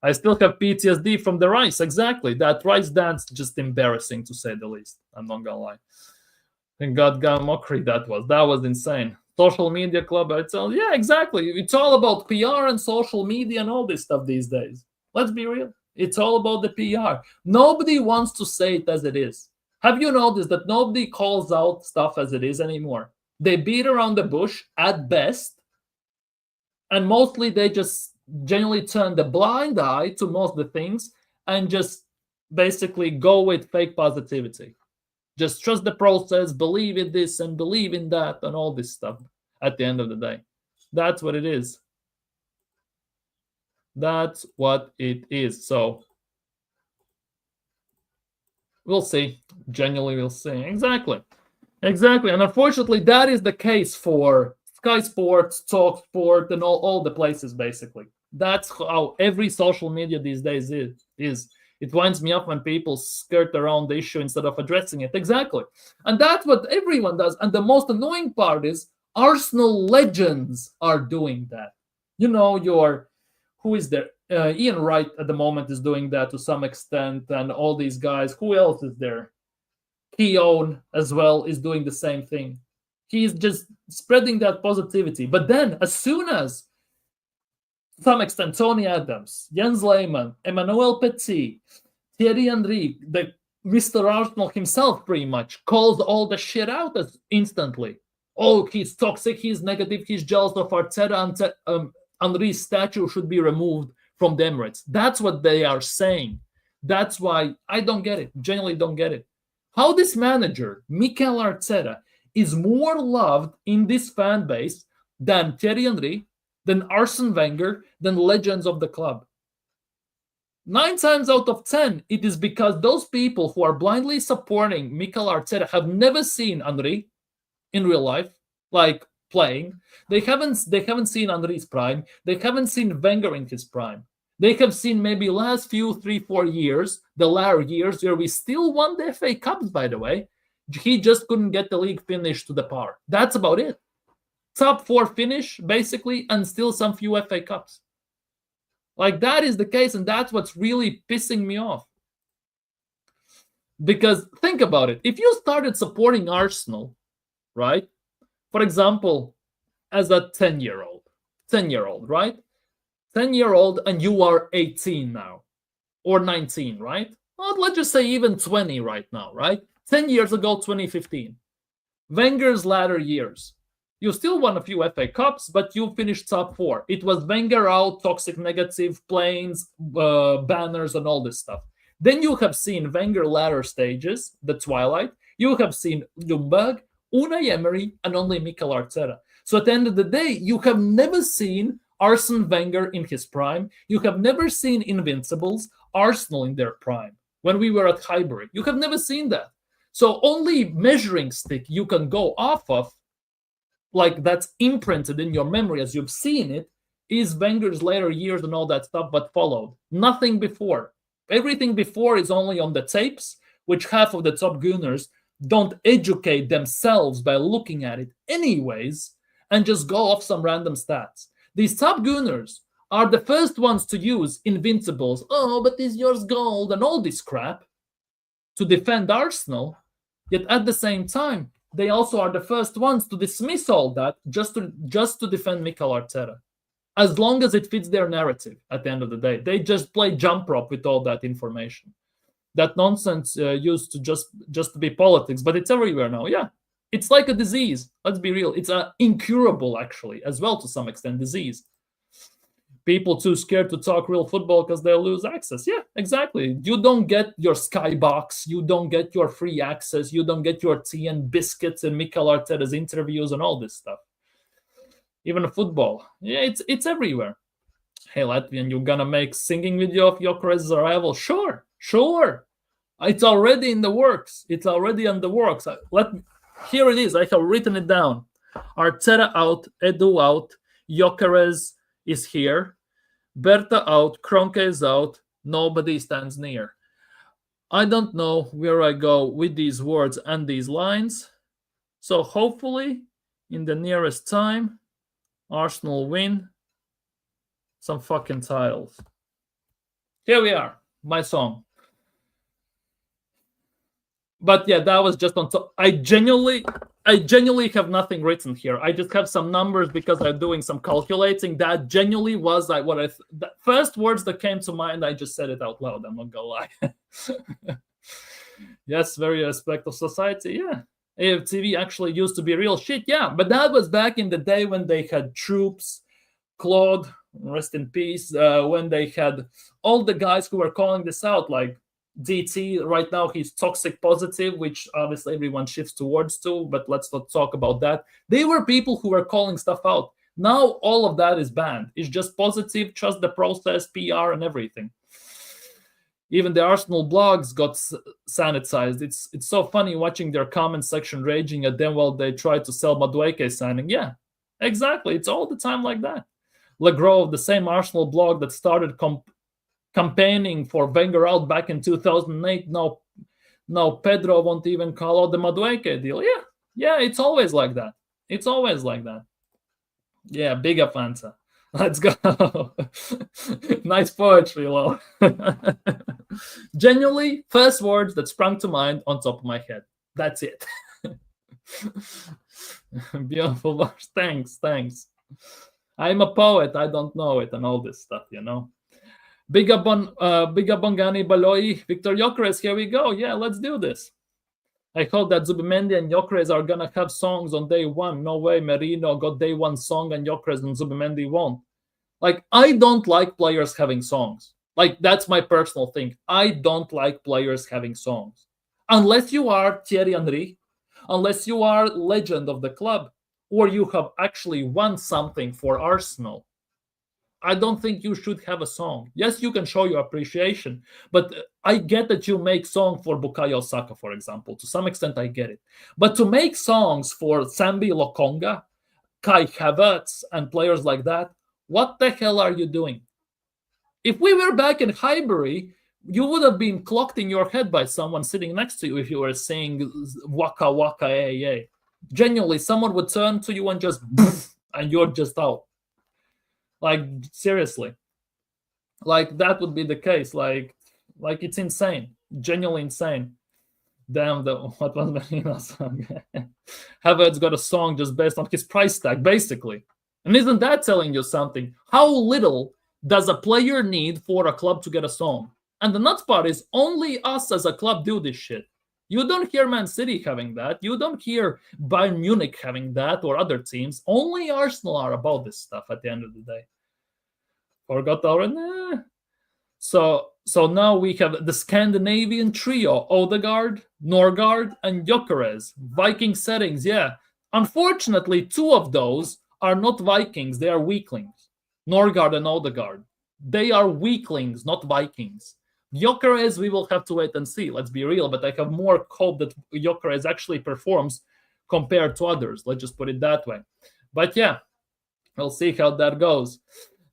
I still have PTSD from the rice. Exactly. That rice dance, just embarrassing to say the least. I'm not gonna lie. And goddamn mockery that was. That was insane. Social media club. Yeah, exactly. It's all about PR and social media and all this stuff these days. Let's be real. It's all about the PR. Nobody wants to say it as it is. Have you noticed that nobody calls out stuff as it is anymore? They beat around the bush at best, and mostly they just genuinely turn the blind eye to most of the things and just basically go with fake positivity. Just trust the process, believe in this and believe in that and all this stuff at the end of the day. That's what it is. That's what it is. So we'll see. Genuinely, we'll see. Exactly. And unfortunately, that is the case for Sky Sports, Talk Sport, and all the places, basically. That's how every social media these days is. It winds me up when people skirt around the issue instead of addressing it. Exactly. And that's what everyone does. And the most annoying part is Arsenal legends are doing that. You know, who is there? Ian Wright at the moment is doing that to some extent. And all these guys. Who else is there? Keown as well is doing the same thing. He's just spreading that positivity. But then, as soon as, to some extent, Tony Adams, Jens Lehmann, Emmanuel Petit, Thierry Henry, the Mr. Arsenal himself pretty much, calls all the shit out instantly. Oh, he's toxic, he's negative, he's jealous of Arteta, and Henry's statue should be removed from the Emirates. That's what they are saying. That's why I don't get it. Genuinely don't get it. How this manager, Mikel Arteta, is more loved in this fan base than Thierry Henry, than Arsene Wenger, than legends of the club. 9 times out of 10, it is because those people who are blindly supporting Mikel Arteta have never seen Henry in real life, like playing. They haven't seen Henry's prime. They haven't seen Wenger in his prime. They have seen maybe last few 3-4 years, the latter years where we still won the FA Cups. By the way, he just couldn't get the league finish to the par. That's about it. Top 4 finish basically, and still some few FA Cups. Like that is the case, and that's what's really pissing me off. Because think about it. If you started supporting Arsenal, right? For example, as a 10-year-old, right? 10-year-old, and you are 18 now, or 19, right? Well, let's just say even 20 right now, right? 10 years ago, 2015. Wenger's latter years. You still won a few FA Cups, but you finished top 4. It was Wenger out, toxic negative, planes, banners, and all this stuff. Then you have seen Wenger latter stages, the twilight. You have seen Ljungberg, Unai Emery, and only Mikel Arteta. So at the end of the day, you have never seen Arsene Wenger in his prime. You have never seen Invincibles, Arsenal in their prime, when we were at Highbury. You have never seen that. So only measuring stick you can go off of, like that's imprinted in your memory as you've seen it, is Wenger's later years and all that stuff, but followed. Nothing before. Everything before is only on the tapes, which half of the top Gunners don't educate themselves by looking at it anyways, and just go off some random stats. These top Gunners are the first ones to use Invincibles, oh, but is yours gold, and all this crap to defend Arsenal, yet at the same time, they also are the first ones to dismiss all that just to defend Mikel Arteta. As long as it fits their narrative at the end of the day. They just play jump rope with all that information. That nonsense used to just to be politics, but it's everywhere now. Yeah, it's like a disease. Let's be real. It's an incurable, actually, as well to some extent, disease. People too scared to talk real football because they'll lose access. Yeah, exactly. You don't get your skybox. You don't get your free access. You don't get your tea and biscuits and Mikel Arteta's interviews and all this stuff. Even football. Yeah, it's everywhere. Hey, Latvian, you're gonna make singing video of Gyokeres' arrival? Sure. It's already in the works. Here it is. I have written it down. Arteta out, Edu out, Gyokeres is here, Berta out, Kroenke is out, nobody stands near. I don't know where I go with these words and these lines, so hopefully in the nearest time Arsenal win some fucking titles. Here we are, my song. But yeah, that was just on top. I genuinely have nothing written here. I just have some numbers because I'm doing some calculating. That genuinely was like the first words that came to mind. I just said it out loud. I'm not gonna lie. Yes, very respect of society. Yeah, AFTV actually used to be real shit. Yeah, but that was back in the day when they had Troops, Claude, rest in peace. When they had all the guys who were calling this out, like DT. Right now he's toxic positive, which obviously everyone shifts towards too, but let's not talk about that. They were people who were calling stuff out. Now all of that is banned. It's just positive, trust the process, PR, and everything. Even the Arsenal blogs got sanitized. It's so funny watching their comment section raging at them while they try to sell Madueke signing. Yeah, exactly. It's all the time like that. Legrove, the same Arsenal blog that started campaigning for Wenger out back in 2008. Now Pedro won't even call out the Madueke deal. Yeah, it's always like that. Yeah, bigger Fanta. Let's go. Nice poetry, lol. Genuinely, first words that sprung to mind on top of my head. That's it. Beautiful words. Thanks. I'm a poet. I don't know it and all this stuff, Big up on Gani Baloi, Viktor Gyökeres. Here we go. Yeah, let's do this. I hope that Zubimendi and Gyökeres are gonna have songs on day one. No way Merino got day one song and Gyökeres and Zubimendi won't. Like, I don't like players having songs. Like, that's my personal thing. I don't like players having songs. Unless you are Thierry Henry, unless you are legend of the club, or you have actually won something for Arsenal. I don't think you should have a song. Yes, you can show your appreciation, but I get that you make song for Bukayo Saka, for example. To some extent, I get it. But to make songs for Sambi Lokonga, Kai Havertz, and players like that, what the hell are you doing? If we were back in Highbury, you would have been clocked in your head by someone sitting next to you if you were saying waka waka eh. Genuinely, someone would turn to you and just and you're just out. Like seriously, like that would be the case. Like it's insane, genuinely insane. Damn, what was Marina's song? Havertz got a song just based on his price tag, basically. And isn't that telling you something? How little does a player need for a club to get a song? And the nuts part is only us as a club do this shit. You don't hear Man City having that. You don't hear Bayern Munich having that or other teams. Only Arsenal are about this stuff at the end of the day. Forgot already? So now we have the Scandinavian trio, Odegaard, Norgard, and Gyokeres. Viking settings, yeah. Unfortunately, two of those are not Vikings. They are weaklings. Norgard and Odegaard. They are weaklings, not Vikings. Gyokeres, we will have to wait and see. Let's be real, but I have more hope that Gyokeres actually performs compared to others. Let's just put it that way. But yeah, we'll see how that goes.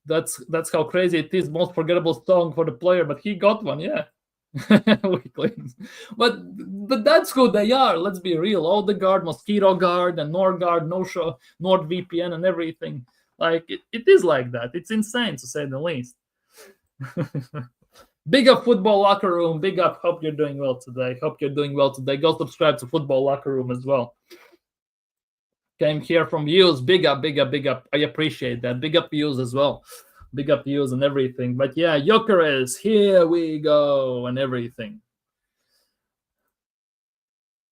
That's how crazy it is. Most forgettable song for the player, but he got one, yeah. Weaklings. But that's who they are. Let's be real. Odegaard, Mosquito Guard, and Norgard, No-Show, NordVPN, and everything. Like it is like that. It's insane to say the least. Big up Football Locker Room. Big up. Hope you're doing well today. Go subscribe to Football Locker Room as well. Came here from views. Big up. I appreciate that. Big up views as well. Big up views and everything. But yeah, Gyokeres, here we go, and everything.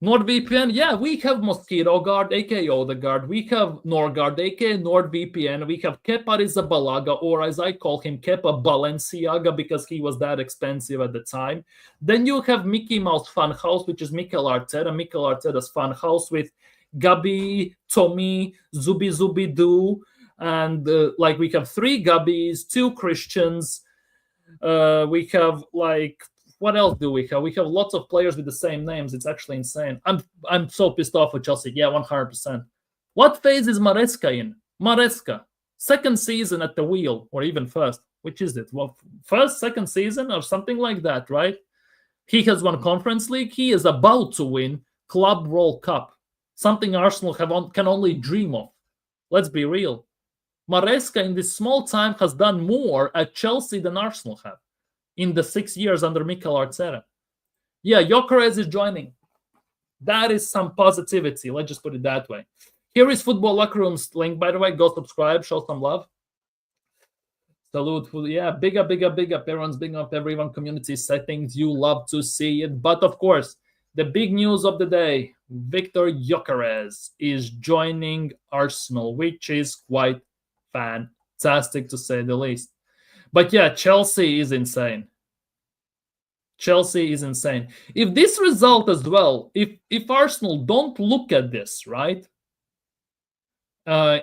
NordVPN, yeah, we have Mosquito Guard, aka Odegaard. We have Norgard, aka NordVPN. We have Kepa Arrizabalaga, or as I call him, Kepa Balenciaga, because he was that expensive at the time. Then you have Mickey Mouse Funhouse, which is Mikel Arteta. Mikel Arteta's Funhouse with Gabi, Tommy, Zubi Doo, and like we have 3 Gabis, 2 Christians. We have like, what else do we have? We have lots of players with the same names. It's actually insane. I'm so pissed off with Chelsea. Yeah, 100%. What phase is Maresca in? Maresca, second season at the wheel, or even first. Which is it? Well, first, second season, or something like that, right? He has won Conference League. He is about to win Club World Cup. Something Arsenal can only dream of. Let's be real. Maresca in this small time has done more at Chelsea than Arsenal have in the 6 years under Mikel Arteta. Yeah, Gyokeres is joining. That is some positivity. Let's just put it that way. Here is Football Locker Room's link, by the way. Go subscribe, show some love. Salute. Yeah, big up. Everyone's big up. Everyone, community settings. You love to see it. But of course, the big news of the day, Viktor Gyökeres is joining Arsenal, which is quite fantastic to say the least. But yeah, Chelsea is insane. If this result as well, if Arsenal don't look at this, right,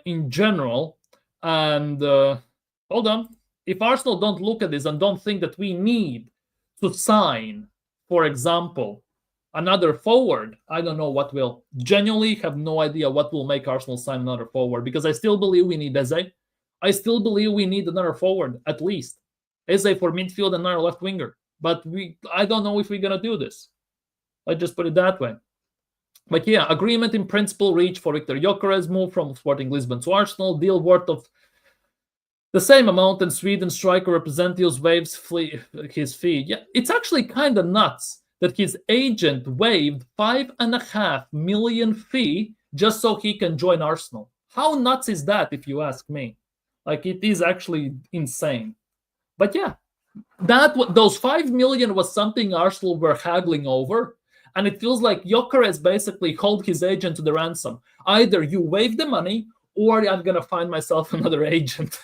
in general, and hold on, if Arsenal don't look at this and don't think that we need to sign, for example, another forward, I don't know what will. Genuinely have no idea what will make Arsenal sign another forward, because I still believe we need Eze. I still believe we need another forward, at least. Eze for midfield and another left winger. But I don't know if we're going to do this. Let's just put it that way. But yeah, agreement in principle reached for Viktor Gyökeres, move from Sporting Lisbon to Arsenal, deal worth of the same amount, and Sweden striker representatives waives his fee. Yeah, it's actually kind of nuts that his agent waived $5.5 million fee just so he can join Arsenal. How nuts is that, if you ask me? Like, it is actually insane. But yeah, those $5 million was something Arsenal were haggling over, and it feels like Gyökeres basically held his agent to the ransom. Either you waive the money, or I'm going to find myself another agent.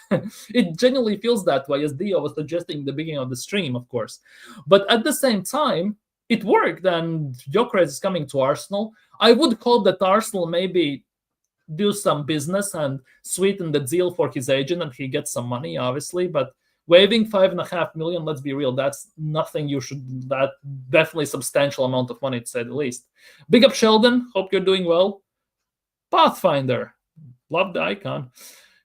It genuinely feels that way, as Dio was suggesting in the beginning of the stream, of course. But at the same time, it worked, and Gyökeres is coming to Arsenal. I would hope that Arsenal maybe do some business and sweeten the deal for his agent, and he gets some money, obviously. But waiving 5.5 million, let's be real, that's nothing you should. That definitely substantial amount of money, to say the least. Big up Sheldon. Hope you're doing well. Pathfinder, love the icon.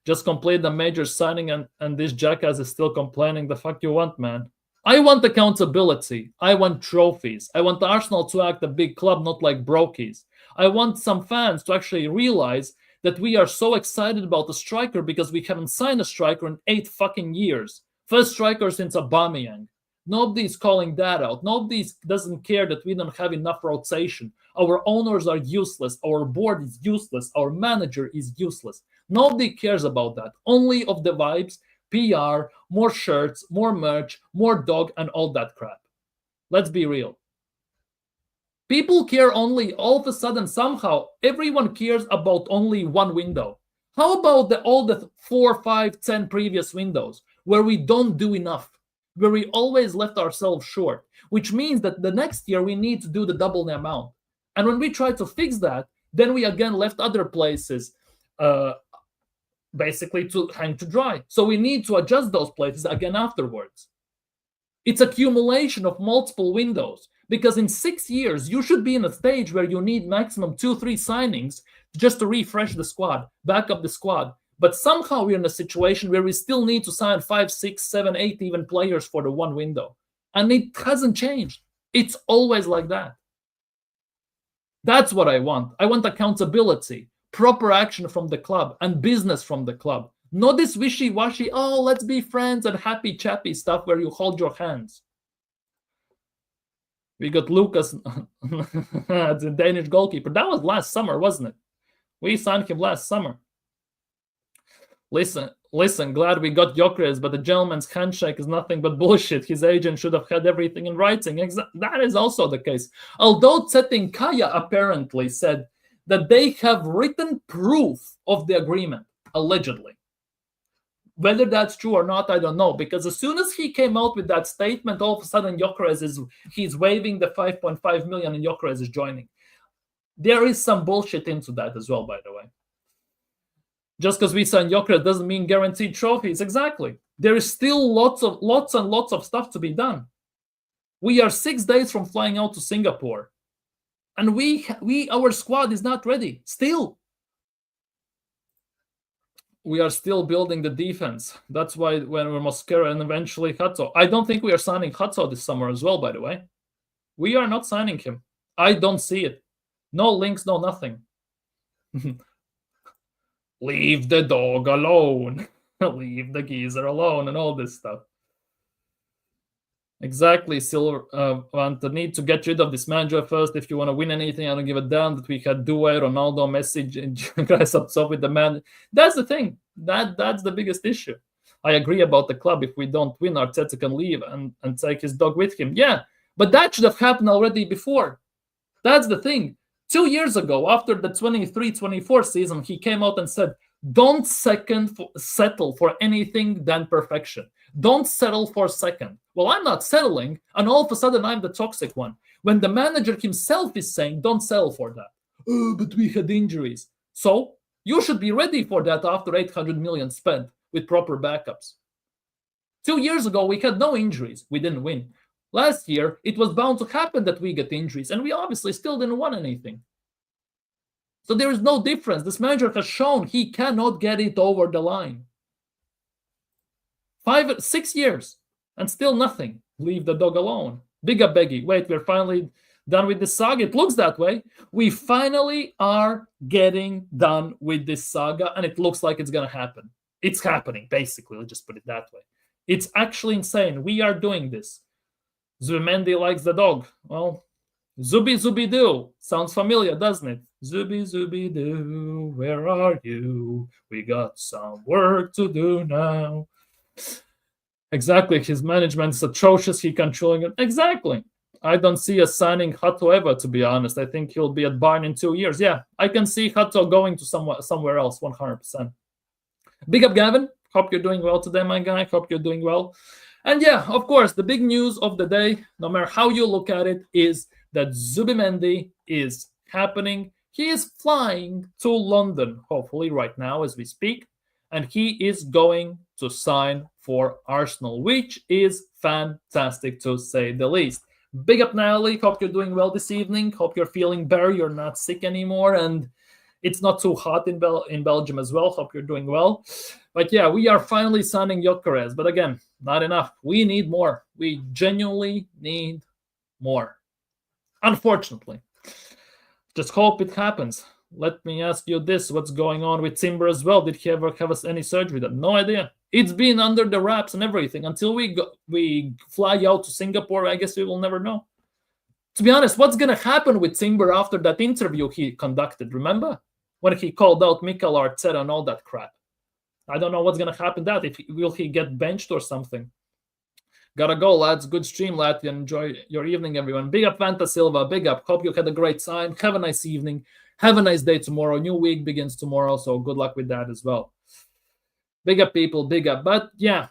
Just completed a major signing, and this jackass is still complaining. The fuck you want, man? I want accountability. I want trophies. I want Arsenal to act a big club, not like brokies. I want some fans to actually realize that we are so excited about the striker because we haven't signed a striker in 8 fucking years. First striker since Aubameyang. Nobody's calling that out. Nobody doesn't care that we don't have enough rotation. Our owners are useless. Our board is useless. Our manager is useless. Nobody cares about that. Only of the vibes, PR, more shirts, more merch, more dog, and all that crap. Let's be real. People care only, all of a sudden, somehow, everyone cares about only one window. How about all the 4, 5, 10 previous windows where we don't do enough, where we always left ourselves short, which means that the next year we need to do the double the amount. And when we try to fix that, then we again left other places basically to hang to dry. So we need to adjust those places again afterwards. It's accumulation of multiple windows, because in 6 years, you should be in a stage where you need maximum 2-3 signings just to refresh the squad, back up the squad. But somehow we're in a situation where we still need to sign 5, 6, 7, 8 even players for the one window. And it hasn't changed. It's always like that. That's what I want. I want accountability, proper action from the club, and business from the club. Not this wishy-washy, oh, let's be friends and happy chappy stuff where you hold your hands. We got Lucas, the Danish goalkeeper. That was last summer, wasn't it? We signed him last summer. Listen, glad we got Gyokeres, but the gentleman's handshake is nothing but bullshit. His agent should have had everything in writing. That is also the case. Although Tsetinkaya apparently said that they have written proof of the agreement, allegedly. Whether that's true or not, I don't know. Because as soon as he came out with that statement, all of a sudden he's waiving the 5.5 million and Gyökeres is joining. There is some bullshit into that as well, by the way. Just because we signed Gyökeres doesn't mean guaranteed trophies. Exactly. There is still lots and lots of stuff to be done. We are 6 days from flying out to Singapore. And our squad is not ready. Still. We are still building the defense. That's why when we're Mosquera and eventually Hatto. I don't think we are signing Hatto this summer as well, by the way. We are not signing him. I don't see it. No links, no nothing. Leave the dog alone. Leave the geezer alone and all this stuff. Exactly, Silver. Want the need to get rid of this manager first. If you want to win anything, I don't give a damn that we had Due, Ronaldo, Messi, and guys up with the man. That's the thing. That's the biggest issue. I agree about the club. If we don't win, Arteta can leave and take his dog with him. Yeah, but that should have happened already before. That's the thing. 2 years ago, after the 23-24 season, he came out and said, don't settle for anything than perfection. Don't settle for second. Well, I'm not settling, and all of a sudden I'm the toxic one. When the manager himself is saying, don't settle for that. Oh, but we had injuries. So you should be ready for that after 800 million spent with proper backups. 2 years ago, we had no injuries. We didn't win. Last year, it was bound to happen that we get injuries, and we obviously still didn't win anything. So there is no difference. This manager has shown he cannot get it over the line. 6 years, and still nothing. Leave the dog alone. Big up, Beggy. Wait, we're finally done with this saga. It looks that way. We finally are getting done with this saga, and it looks like it's going to happen. It's happening, basically. Let's just put it that way. It's actually insane. We are doing this. Zubimendi likes the dog. Well, Zubi Doo. Sounds familiar, doesn't it? Zubi Doo, where are you? We got some work to do now. Exactly. His management is atrocious. He controlling it. Exactly. I don't see us signing Hato ever, to be honest. I think he'll be at Bayern in 2 years. Yeah, I can see Hato going to somewhere else, 100%. Big up, Gavin. Hope you're doing well today, my guy. Hope you're doing well. And yeah, of course, the big news of the day, no matter how you look at it, is that Zubimendi is happening. He is flying to London, hopefully right now as we speak, and he is going to sign for Arsenal, which is fantastic to say the least. Big up, Natalie. Hope you're doing well this evening. Hope you're feeling better. You're not sick anymore, and it's not too hot in Belgium as well. Hope you're doing well. But yeah, we are finally signing Gyokeres. But again, not enough. We need more. We genuinely need more. Unfortunately. Just hope it happens. Let me ask you this: what's going on with Timber as well? Did he ever have any surgery? No idea. It's been under the wraps and everything until we fly out to Singapore. I guess we will never know. To be honest, what's gonna happen with Timber after that interview he conducted? Remember when he called out Mikel Arteta and all that crap? I don't know what's gonna happen. Will he get benched or something? Gotta go, lads. Good stream, Latvia. Enjoy your evening, everyone. Big up, Fanta Silva. Big up. Hope you had a great time. Have a nice evening. Have a nice day tomorrow. New week begins tomorrow, so good luck with that as well. Big up, people. Big up. But yeah,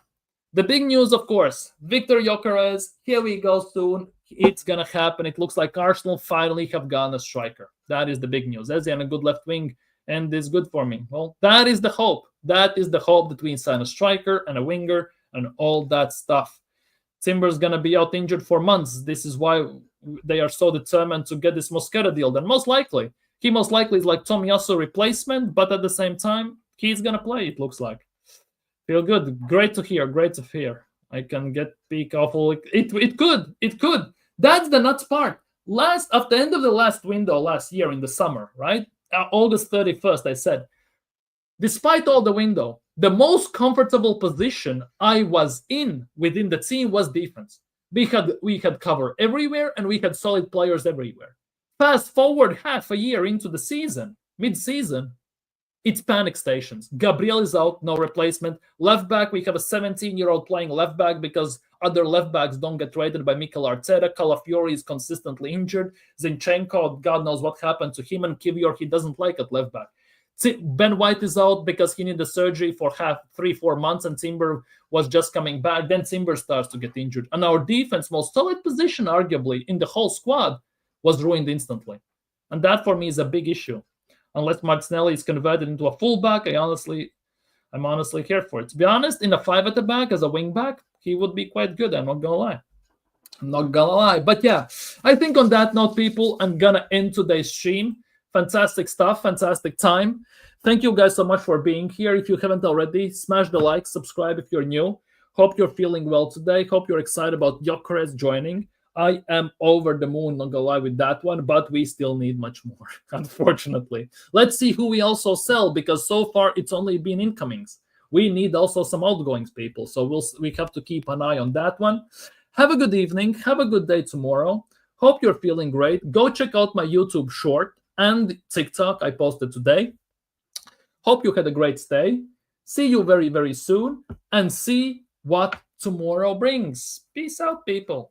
the big news, of course, Viktor Gyökeres. Here we go soon. It's gonna happen. It looks like Arsenal finally have gotten a striker. That is the big news. Eze and a good left wing, and is good for me. Well, that is the hope. That is the hope that we sign a striker and a winger and all that stuff. Timber's going to be out injured for months. This is why they are so determined to get this Mosquera deal. Then most likely is like Tomiyasu replacement, but at the same time, he's going to play, it looks like. Feel good. Great to hear. Great to hear. I can get peak awful. It could. That's the nuts part. At the end of the last window last year in the summer, right? August 31st, I said, despite all the window, the most comfortable position I was in within the team was defense. We had cover everywhere and we had solid players everywhere. Fast forward half a year into the season, mid-season, it's panic stations. Gabriel is out, no replacement. Left back, we have a 17-year-old playing left back because other left backs don't get rated by Mikel Arteta. Calafiori is consistently injured. Zinchenko, God knows what happened to him, and Kivior, he doesn't like at left back. Ben White is out because he needed surgery for 3-4 months, and Timber was just coming back. Then Timber starts to get injured. And our defense, most solid position, arguably, in the whole squad, was ruined instantly. And that, for me, is a big issue. Unless Martinelli is converted into a fullback, I'm honestly here for it. To be honest, in a 5 at the back, as a wing back, he would be quite good. I'm not going to lie. But yeah, I think on that note, people, I'm going to end today's stream. Fantastic stuff, fantastic time. Thank you guys so much for being here. If you haven't already, smash the like, subscribe if you're new. Hope you're feeling well today. Hope you're excited about Gyokeres joining. I am over the moon, not gonna lie with that one, but we still need much more, unfortunately. Let's see who we also sell, because so far it's only been incomings. We need also some outgoings, people, so we have to keep an eye on that one. Have a good evening. Have a good day tomorrow. Hope you're feeling great. Go check out my YouTube short and TikTok I posted today. Hope you had a great stay. See you very, very soon, and see what tomorrow brings. Peace out, people.